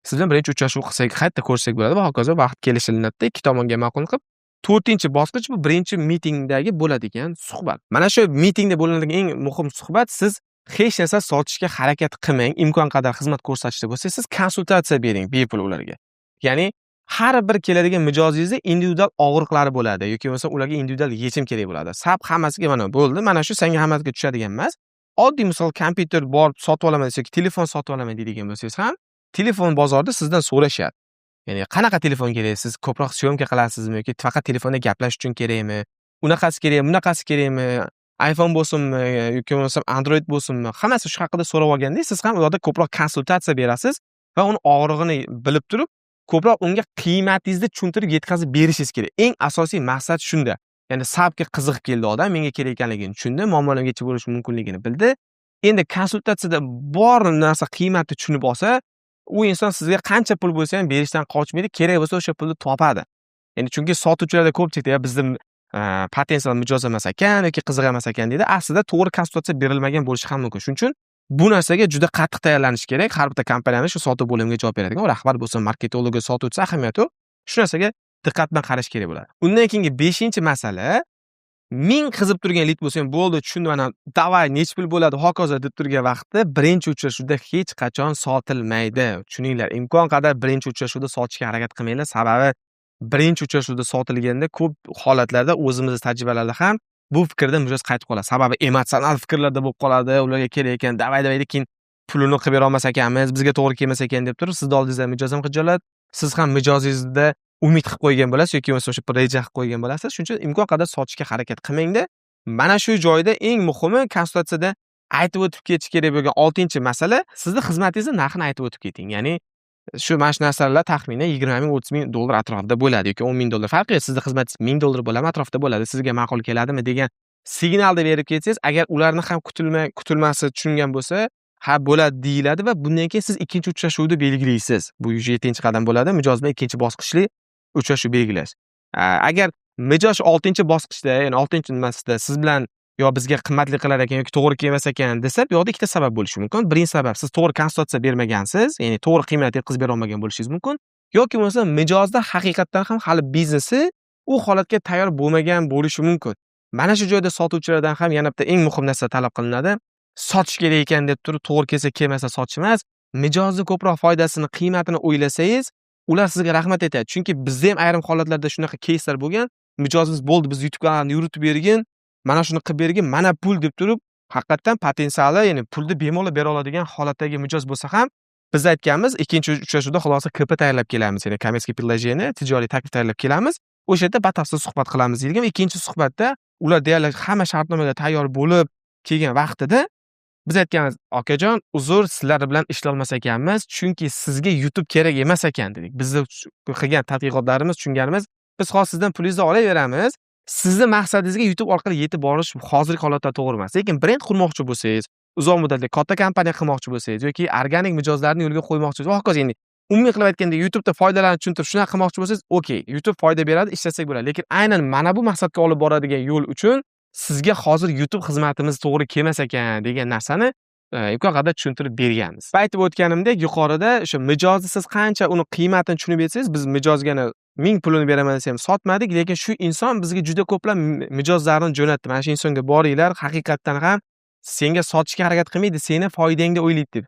Siz bilan birinchi uchrashuv qilsak, qayerda ko'rsak bo'ladi va hokazo vaqt kelishilinadi, ikki tomonga ma'qul qilib. To'rtinchi bosqich bu birinchi mitingdagi bo'ladigan suhbat. Mana shu mitingda bo'ladigan eng muhim suhbat, siz hech narsa sotishga harakat qilmang, imkon qadar xizmat ko'rsatishda bo'lsa, siz konsultatsiya bering bepul ularga. Ya'ni har bir keladigan mijozingizda individual og'riqlari bo'ladi yoki bo'lmasa ularga individual yechim kerak bo'ladi. SAP hammasiga mana bo'ldi, mana shu senga hammasiga tushadigan emas. Oddiy misol kompyuter bor sotib olaman yoki telefon sotib olaman deydigan bo'lsangiz ham, telefon bozorida sizdan so'rashadi. Ya'ni qanaqa telefon kerak? Siz ko'proq syomka qilasizmi yoki faqat telefonda gaplash uchun kerakmi? Unaqasi kerakmi, bunaqasi kerakmi? iPhone bo'lsinmi yoki bo'lmasa Android bo'lsinmi? Hammasi shu haqida so'rab olganda, siz ham ularda ko'proq konsultatsiya berasiz va uni og'rig'ini bilib turib, ko'proq unga qiymatingizni tushuntirib yetkazib berishingiz kerak. Eng asosiy maqsad shunda. Ya'ni SAPga qiziqib keldi odam, menga kerak ekanligini tushundi, muammolarga yechib bo'lish mumkinligini bildi. Endi konsultatsiyada bor narsa qiymatni tushunib olsa, u inson sizga qancha pul bo'lsa ham berishdan qochmaydi, kerak bo'lsa o'sha pulni topadi. Ya'ni chunki sotuvchilarda ko'pchilikda bizning potensial mijoz emas ekan yoki qiziq emas ekan deydi. Aslida to'g'ri konsultatsiya berilmagan bo'lishi ham mumkin. Shuning uchun bu narsaga juda qattiq tayyorlanish kerak. Har bir kompaniyaning shu sotuv bo'limiga javob beradigan rahbar bo'lsin, marketologi, sotuvchi ahamiyati yo'q. Shu narsaga diqqat bilan qarash kerak bo'ladi. Undan keyingi 5-masala, ming qizib turgan lead bo'lsa ham bo'ldi, tushundim, mana davay necha pul bo'ladi, hokazo deb turgan vaqtda birinchi uchrashuvda hech qachon sotilmaydi. Tushuninglar, imkon qadar birinchi uchrashuvda sotishga harakat qilmanglar. Sababi birinchi uchrashuvda sotilganda ko'p holatlarda o'zimizning tajribalarda ham bu fikrdan mijoz qaytib qoladi. Sababi emotsional fikrlarda bo'lib qoladi. Ularga kerak ekan, davay keyin pulini qilib bera olmas ekanmiz, bizga to'g'ri kelmas ekan deb turib, sizni oldingizda mijoz ham xijolat, siz ham mijozingizda umid qilib qo'ygan bo'lasiz yoki o'sha reja qilib qo'ygan bo'lasiz. Shuning uchun imkon qadar sotishga harakat qilmangda. Mana shu joyda eng muhimi konsultatsiyada aytib o'tib ketish kerak bo'lgan 6-masala, sizning xizmatingizning narxini aytib o'tib keting. Ya'ni shu mana shu narsalar taxminan 20 ming, 30 ming dollar atrofida bo'ladi yoki 10 ming dollar. Farqi yo'q, sizni xizmatingiz 1000 dollar bo'ladimi, atrofida bo'ladi. Sizga ma'qul keladimi degan signalni berib ketsangiz, agar ularni ham kutilmasi tushungan bo'lsa, ha bo'ladi deyiladi va bundan keyin siz ikkinchi uchrashuvni belgilaysiz. Bu 7-qadam bo'ladi. Mijoz bilan ikkinchi bosqichli uchrashuv belgilash. Agar mijoz 6-bosqichda, ya'ni 6-nimasida siz bilan yo bizga qimmatli qilar ekan yoki to'g'ri kelmas ekan desa, bu yoqda ikkita sabab bo'lishi mumkin. Birinchi sabab, siz to'g'ri konsultatsiya bermagansiz, ya'ni to'g'ri qiymat yetkazib bera olmagan bo'lishingiz mumkin. Yoki bo'lmasa mijozda haqiqatan ham hali biznesi u holatga tayyor bo'lmagan bo'lishi mumkin. Mana shu joyda sotuvchilardan ham yana bitta eng muhim narsa talab qilinadi. Sotish kerak ekan deb turib, to'g'ri kelsa kelmasa sotish emas. Mijozni ko'proq foydasini, qiymatini o'ylasangiz, ular sizga rahmat aytadi. Chunki bizda ham ayrim holatlarda shunaqa keyslar bo'lgan. Mijozimiz bo'ldi, biz YouTube kanalini yuritib bergin, mana shuni qilib bergin, mana pul deb turib, haqiqatan potensiali, ya'ni pulni bemalol bera oladigan holatdagi mijoz bo'lsa ham, biz aytganmiz, ikkinchi uchrashuvda xulosa KP tayyorlab kelamiz, ya'ni kommersiy предложение, tijoriy taklif tayyorlab kelamiz. O'sha yerda batafsil suhbat qilamiz deyilgan. Ikkinchi suhbatda ular deyarli hamma shartnomaga tayyor bo'lib kelgan vaqtida biz aytganmiz, "Okajon, uzr, sizlar bilan ishlay olmas ekanmiz, chunki sizga YouTube kerak emas ekan" dedik. Bizni qilgan tadqiqotlarimiz, tushunganimiz, biz hozir sizdan pulingizni olaveramiz. Sizni maqsadingizga YouTube orqali yetib borish hozirgi holatda to'g'ri emas. Lekin brend qurmoqchi bo'lsangiz, uzoq muddatli katta kompaniya qilmoqchi bo'lsangiz yoki organik mijozlarni yo'lga qo'ymoqchi bo'lsangiz, hokazo, endi umumiy qilib aytganda YouTube'da foydalanib tushuntirib shunaqa qilmoqchi bo'lsangiz, okey, YouTube foyda beradi, ishlasak bo'ladi. Lekin aynan mana bu maqsadga olib boradigan yo'l uchun sizga hozir YouTube xizmatimiz to'g'ri kelmas ekan degan narsani imkon qadar tushuntirib berganmiz. Aytib o'tganimdek, yuqorida o'sha mijozni siz qancha uni qiymatini tushunib yetsangiz, biz mijozga 1000 pulini beraman desa ham sotmadik, lekin shu inson bizga juda ko'plab mijozlarni jo'natdi. Mana shu insonga boringlar, haqiqatan ham senga sotishga harakat qilmaydi, seni foydangni o'ylaydi deb.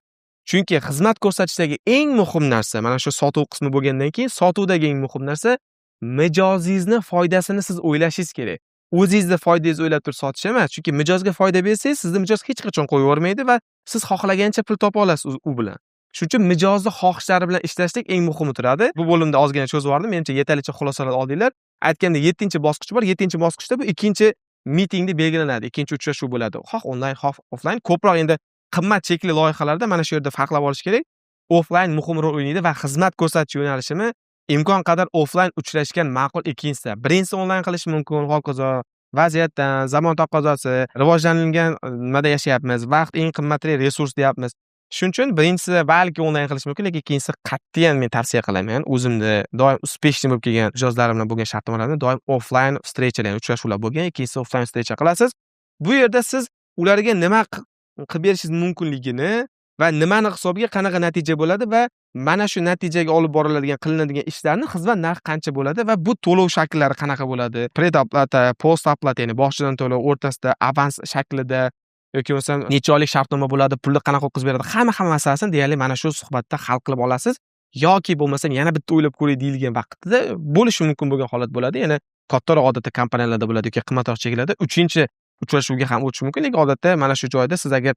Chunki xizmat ko'rsatishdagi eng muhim narsa, mana shu sotuv qismi bo'lgandan keyin sotuvdagi eng muhim narsa mijozingizni foydasini siz o'ylashingiz kerak. O'zingizni foydangizni o'ylab turib sotish emas. Chunki mijozga foyda bersangiz, sizni mijoz hech qachon qo'yib yubormaydi va siz xohlagancha pul topa olasiz u bilan. Shuning uchun mijozni xohishlari bilan ishlashlik eng muhimi turadi. Bu bo'limda ozgina cho'zib yubordim. Menimcha yetarlicha xulosalar oldinglar. Aytganda 7-bosqich bor. 7-bosqichda bu ikkinchi mitingda belgilanadi. Ikkinchi uchrashuv bo'ladi. Xoh onlayn, xoh offlayn. Ko'proq endi qimmat chekli loyihalarda mana shu yerda farqlab olish kerak. Offlayn muhim rol o'ynaydi va xizmat ko'rsatish yo'nalishini imkon qadar offlayn uchrashgan ma'qul ikkinchisi. Birinchisi onlayn qilish mumkin, hokazo. Vaziyatdan, zamon taqozosi, rivojlangan nimada yashayapmiz, vaqt eng qimmatli resurs deyapmiz. Shuning uchun birinchisi balki onlayn qilish mumkin, lekin ikkinchisi qat'iyan men tavsiya qilaman. O'zimda doim uspешный bo'lib kelgan mijozlarim bilan bo'lgan shartnomalarda doim offlayn встречаlar, uchrashuvlar bo'lgan, ikkinchisi offlayn встреча qilasiz. Bu yerda siz ularga nima qilib berishingiz mumkinligini va nimani hisobiga qanaqa natija bo'ladi va mana shu natijaga olib boriladigan qilinadigan ishlarning xizmat narxi qancha bo'ladi va bu to'lov shakllari qanaqa bo'ladi? Predoplata, post-oplata, ya'ni boshidan to'lov, o'rtasida avans shaklida yoki bo'lmasam necha oylik shartnoma bo'ladi, pulni qanaqa o'tkazib beradi? Hamma masalasini deyarli mana shu suhbatda hal qilib olasiz. Yoki bo'lmasam yana bitta o'ylab ko'ray deyilgan vaqtida bo'lishi mumkin bo'lgan holat bo'ladi. Ya'ni kattaroq odatda kompaniyalarda bo'ladi yoki qimmatroq cheklarda 3-uchrashuvga ham o'tish mumkin. Lekin odatda mana shu joyda siz agar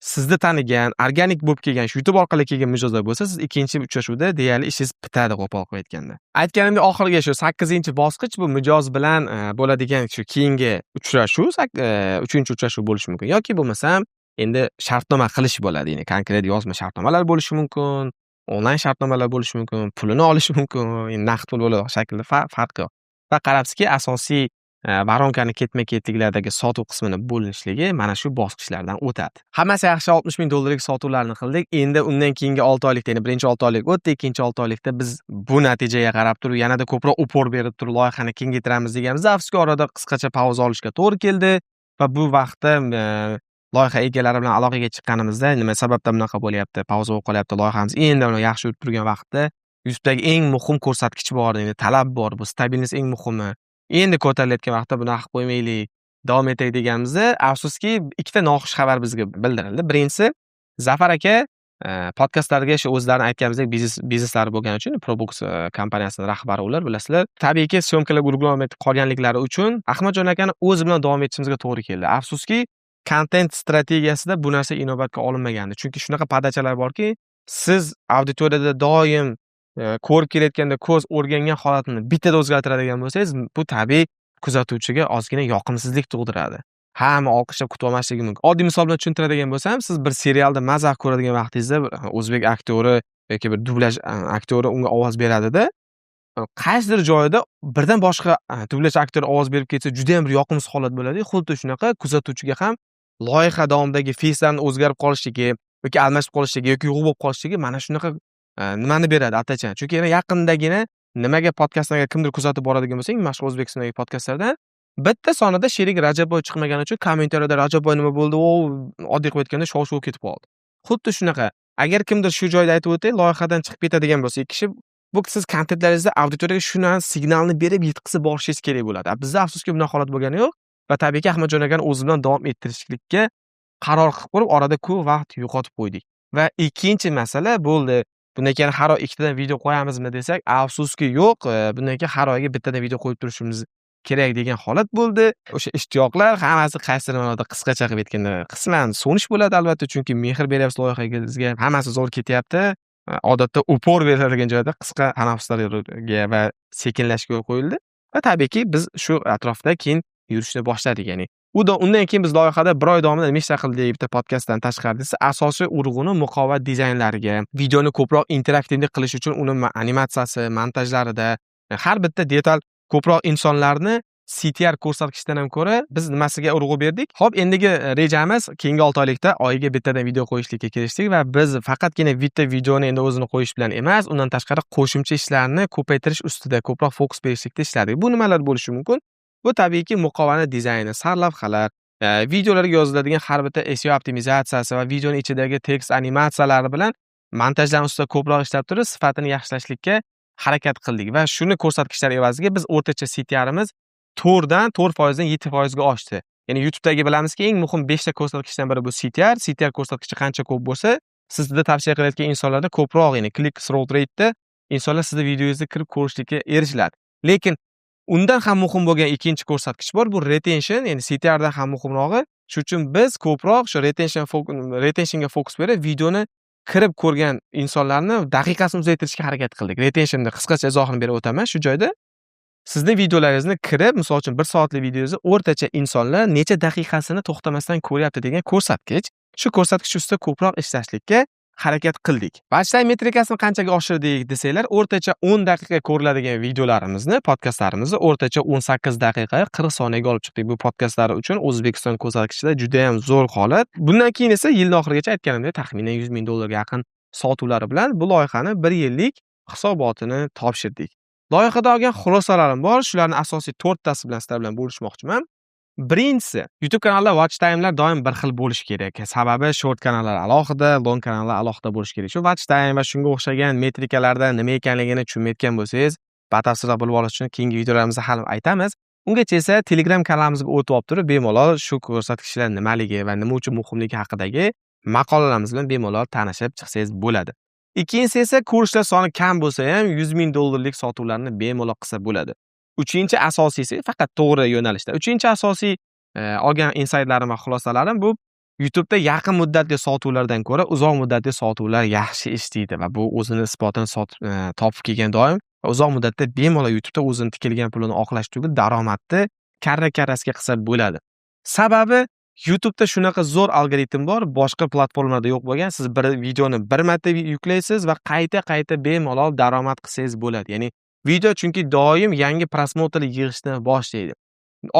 sizni tanigan, organik bo'lib kelgan, shu YouTube orqali kelgan mijozlar bo'lsa, siz ikkinchi uchrashuvda deyarli ishingiz bitadi, qo'pol qilib aytganda. Aytganimdek, oxirgi shu 8-bosqich bu mijoz bilan bo'ladigan shu keyingi uchrashuv, 3-uchrashuv bo'lishi mumkin yoki bo'lmasam endi shartnoma qilish bo'ladi. Ya'ni konkret yozma shartnomalar bo'lishi mumkin, onlayn shartnomalar bo'lishi mumkin, pulini olish mumkin, endi naqd pul bo'ladi shaklda farqi yo'q. Va qarabsizki, asosiy baronkani ketma-ketliklardagi sotuv qismini bo'linishligi mana shu bosqichlardan o'tadi. Hammasi yaxshi, 60 ming dollarlik sotuvlarni qildik. Endi undan keyingi 6 oylikda, ya'ni birinchi 6 oylik o'tdi, ikkinchi 6 oylikda biz bu natijaga qarab turib, yanada ko'proq upor berib turib loyihani kengaytiramiz deganmiz. Afsuski orada qisqacha pauza olishga to'g'ri keldi va bu vaqtda loyiha egalari bilan aloqaga chiqqanimizda nima sababdan bunaqa bo'lyapti, pauza bo'lib qolyapti, loyihamiz endi yaxshi yurib turgan vaqtda YouTube'dagi eng muhim ko'rsatkich bor, ya'ni talab bor, bu stabilность eng muhimi. Endi ko'tarilayotgan vaqtda buni qilib qo'ymaylik, davom etaylik deganimizda, afsuski ikkita noxush xabar bizga bildirildi. Birinchisi, Zafar aka podkastlarga shu o'zlarini aytganimizdek bizneslari bo'lgani uchun Probux kompaniyasining rahbari ular, bilasizlar. Tabiiyki, syomkalar guruhlanmay qolganliklari uchun Ahmadjon akani o'zi bilan davom etishimizga to'g'ri keldi. Afsuski, kontent strategiyasida bu narsa inobatga olinmagandi. Chunki shunaqa podachalar borki, siz auditoriyada doim ko'rib kelayotganda ko'z o'rgangan holatini bittada o'zgartiradigan bo'lsangiz, bu tabiiy kuzatuvchiga ozgina yoqimsizlik tug'diradi. Hamma olqishlab kutib olmasligi mumkin. Oddiy misol bilan tushuntiradigan bo'lsam, siz bir serialda mazah ko'radigan vaqtingizda o'zbek aktyori yoki bir dublyaj aktyori unga ovoz beradida, qaysidir joyida birdan boshqa dublyaj aktyori ovoz berib ketsa juda ham bir yoqimsiz holat bo'ladi. Xuddi shunaqa kuzatuvchiga ham loyiha davomidagi feyslarning o'zgarib qolishligi yoki almashib qolishligi yoki yo'q bo'lib qolishligi mana shunaqa nimani beradi atachan. Chunki yana yaqindagina nimaga podkastlarga kimdir kuzatib boradigan bo'lsang, mashhur O'zbekistondagi podkastlardan bitta sonida sherik Rajabboy chiqmagani uchun kommentariyada Rajabboy nima bo'ldi, oddiy qilib aytganda shov-shuv ketib qoldi. Xuddi shunaqa. Agar kimdir shu joyda aytib o'tay, loyihadan chiqib ketadigan bo'lsa, kishi bu siz kontentlaringizda auditoriyaga shuni signalni berib yetkazib borishingiz kerak bo'ladi. Bizda afsuski bunday holat bo'lgani yo'q va tabiiyki Ahmadjon akani o'zi bilan davom ettirishlikka qaror qilib qo'yib, orada ko'p vaqt yo'qotib qo'ydik. Va ikkinchi masala bo'ldi. Bundan keyin har oy ikkitadan video qo'yamizmi desak, afsuski yo'q. Bundan keyin har oyga bittadan video qo'yib turishimiz kerak degan holat bo'ldi. O'sha ishtiyoqlar hammasi qaysidir ma'noda qisqacha qilib aytganda qisman so'nish bo'ladi albatta, chunki mehr beryapsiz loyihangizga, hammasi zo'r ketyapti. Odatda upor beriladigan joyda qisqa tanaffuslarga va sekinlashga yo'l qo'yildi va tabiiyki biz shu atrofda keyin yurishni boshladik. Ya'ni undan keyin biz loyihada bir oy davomida nima ishlar qildik bitta podkastdan tashqari desa, asosiy urg'uni muqovat dizaynlariga, videoni ko'proq interaktivlik qilish uchun uni animatsiyasi, montajlarida har bitta detal ko'proq insonlarni CTR ko'rsatkichdan ham ko'ra biz nimasiga urg'u berdik? Xo'p, endigi rejamiz keyingi 6 oylikda oyiga bittadan video qo'yishlikka kirishdik va biz faqatgina bitta videoni endi o'zini qo'yish bilan emas, undan tashqari qo'shimcha ishlarni ko'paytirish ustida ko'proq fokus berishlikda ishladik. Bu nimalar bo'lishi mumkin? Bu tabiiyki muqovani dizayni, sarlavhalar, videolarga yoziladigan har bitta SEO optimizatsiyasi va videoning ichidagi tekst animatsiyalari bilan montajlarning ustida ko'proq ishlab turib, sifatini yaxshilashlikka harakat qildik va shuni ko'rsatkichlar evaziga biz o'rtacha CTRimiz 4 dan 7% ga oshdi. Ya'ni YouTube'dagi bilamizki, eng muhim 5 ta ko'rsatkichdan biri bu CTR. CTR ko'rsatkichi qancha ko'p bo'lsa, sizda tavsiya qilayotgan insonlarda ko'proq, ya'ni click through rate'da insonlar sizning videoyingizni kirib ko'rishlikka erishiladi. Lekin undan ham muhim bo'lgan ikkinchi ko'rsatkich bor, bu retention, ya'ni CTR dan ham muhimrog'i. Shuning uchun biz ko'proq shu retentionga fokus berib, videoni kirib ko'rgan insonlarni daqiqasini uzaytirishga harakat qildik. Retentionning qisqacha izohini berib o'taman shu joyda. Sizning videolaringizni kirib, misol uchun 1 soatlik videongizni o'rtacha insonlar necha daqiqasini to'xtamasdan ko'ryapti degan ko'rsatkich. Shu ko'rsatkich ustida ko'proq ishlashlikka harakat qildik. Watchtime metrikasini qanchaga oshirdik desanglar, o'rtacha 10 daqiqa ko'riladigan videolarimizni, podkastlarimizni o'rtacha 18 daqiqa 40 soniyaga olib chiqdik. Bu podkastlar uchun O'zbekiston ko'rsatkichida juda ham zo'r holat. Bundan keyin esa yil oxirigacha aytganimdek taxminan 100 ming dollarga yaqin sotuvlari bilan bu loyihani 1 yillik hisobotini topshirdik. Loyihada olgan xulosalarim bor. Shularning asosiy 4 tasi bilan sizlar bilan bo'lishmoqchiman. Birinchisi, YouTube kanalda watch time'lar doim bir xil bo'lishi kerak. Sababi short kanallar alohida, long kanallar alohida bo'lishi kerak. Shu watch time va shunga o'xshagan metrikalarda nima ekanligini tushunmayotgan bo'lsangiz, batafsilroq bilib olish uchun keyingi videolarimizda hali aytamiz. Ungacha esa Telegram kanalimizga o'tib olib turib, bemalol shu ko'rsatkichlar nimaligi va nima uchun muhimligi haqidagi maqolalarimiz bilan bemalol tanishib chiqsangiz bo'ladi. Ikkinchisi esa kurslar soni kam bo'lsa ham 100 ming dollarlik sotuvlarni bemalol qilsa bo'ladi. Uchinchi asosiysi faqat to'g'ri yo'nalishda. Uchinchi asosiy olgan insightlarim va xulosalarim bu YouTube'da yaqin muddatli sotuvlardan ko'ra uzoq muddatli sotuvlar yaxshi ishlaydi va bu o'zini isbotini topib kelgan doim va uzoq muddatda bemalol YouTube'da o'zini tikilgan pulini oqlash tugul daromadni karrasiga qilsa bo'ladi. Sababi YouTube'da shunaqa zo'r algoritm bor, boshqa platformalarda yo'q bo'lgan. Siz bir videoni bir marta yuklaysiz va qayta bemalol daromad qilsangiz bo'ladi. Ya'ni video chunki doim yangi prosmotrlar yig'ishni boshlaydi.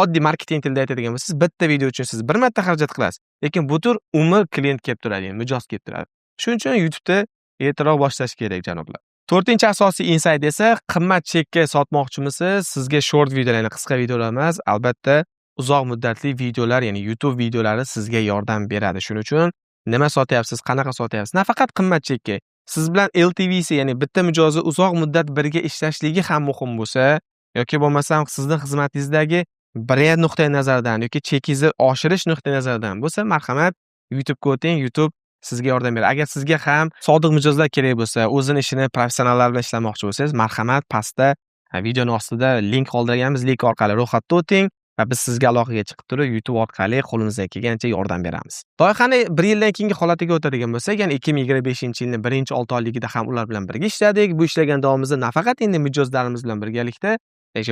Oddiy marketing tilida aytadigan bo'lsangiz, bitta video uchun siz bir marta xarajat qilasiz, lekin bu tur umr klient kelib turadi, ya'ni mijoz kelib turadi. Shuning uchun YouTube'da ertaroq boshlash kerak, janoblar. To'rtinchi asosiy insight esa qimmat chekka sotmoqchimisiz? Sizga short videolar, ya'ni qisqa videolar emas, albatta uzoq muddatli videolar, ya'ni YouTube videolari sizga yordam beradi. Shuning uchun nima sotyapsiz, qanaqa sotyapsiz? Nafaqat qimmat chekka, siz bilan LTV'si, ya'ni bitta mijozni uzoq muddat birga ishlashligi ham muhim bo'lsa, yoki bo'lmasam sizning xizmatingizdagi brend nuqtai nazaridan yoki chekingizni oshirish nuqtai nazaridan bo'lsa, marhamat YouTube'ga o'ting, YouTube sizga yordam beradi. Agar sizga ham sodiq mijozlar kerak bo'lsa, o'zini ishini professionallar bilan ishlamoqchi bo'lsangiz, marhamat pastda videoning ostida link qoldirganmiz, link orqali ro'yxatga o'ting va biz sizga aloqaga chiqib turib YouTube orqali qo'limizdan kelgancha yordam beramiz. Loyihani 1 yildan keyingi holatiga o'tadigan bo'lsak, ya'ni 2025-yilning 1-6 oyligida ham ular bilan birga ishladik. Bu ishlagan davomimizda nafaqat endi mijozlarimiz bilan birgalikda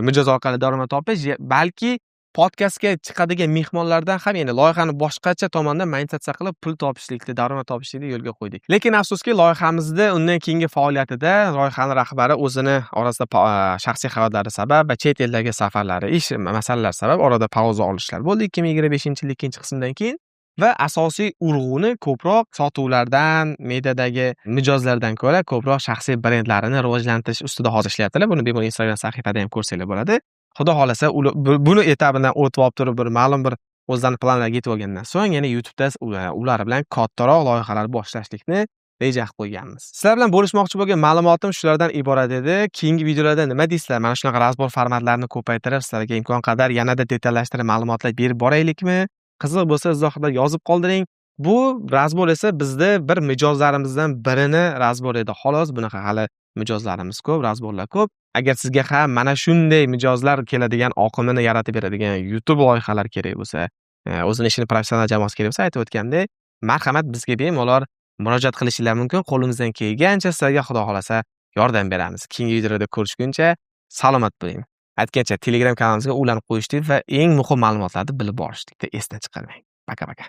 mijoz orqali daromad topish, balki podkastga chiqadigan mehmonlardan ham ya'ni loyihani boshqacha tomondan monetizatsiya qilib pul topishlikni, daromad topishlikni yo'lga qo'ydik. Lekin afsuski loyihamizda undan keyingi faoliyatida loyihaning rahbari o'zini orasida shaxsiy xavotirlari sabab va chet eldagi safarlari, ish masalalari sabab orada pauza olishlar bo'ldi 2025-yil ikkinchi qismdan keyin. Va asosiy urg'uni ko'proq sotuvlardan, mediadagi mijozlardan ko'ra ko'proq shaxsiy brendlarini rivojlantirish ustida hozir ishlayaptilar. Buni bemalol Instagram sahifada ham ko'rsanglar bo'ladi. Xudo xolasa buni etabidan o'tib olib turib bir ma'lum bir o'zlarini planlariga yetib olgandan so'ng yana YouTube'da ular bilan kattaroq loyihalar boshlashlikni reja qilib qo'yganmiz. Sizlar bilan bo'lishmoqchi bo'lgan ma'lumotim shulardan iborat edi. Keyingi videolarda nima deysizlar? Mana shunaqa razbor formatlarni ko'paytirib, sizlarga imkon qadar yanada detallashtirib ma'lumotlar berib boraylikmi? Qiziq bo'lsa izohida yozib qoldiring. Bu razbor esa bizda bir mijozlarimizdan birini razbor edi. Xolos, bunaqa hali mijozlarimiz ko'p, razborlar ko'p. Agar sizga ham mana shunday mijozlar keladigan oqimini yaratib beradigan YouTube loyihalari kerak bo'lsa, o'zini ishini professional jamoasi kerak bo'lsa, aytib o'tgandek, marhamat bizga bemalol murojaat qilishinglar mumkin. Qo'limizdan kelgancha sizlarga xudo xolasa yordam beramiz. Keyingi videolarda ko'rishguncha salomat bo'ling. Aytgancha Telegram kanalimizga ulanib qo'yishdik va eng muhim ma'lumotlarni bilib borishlikni esdan chiqarmang. Paka-paka.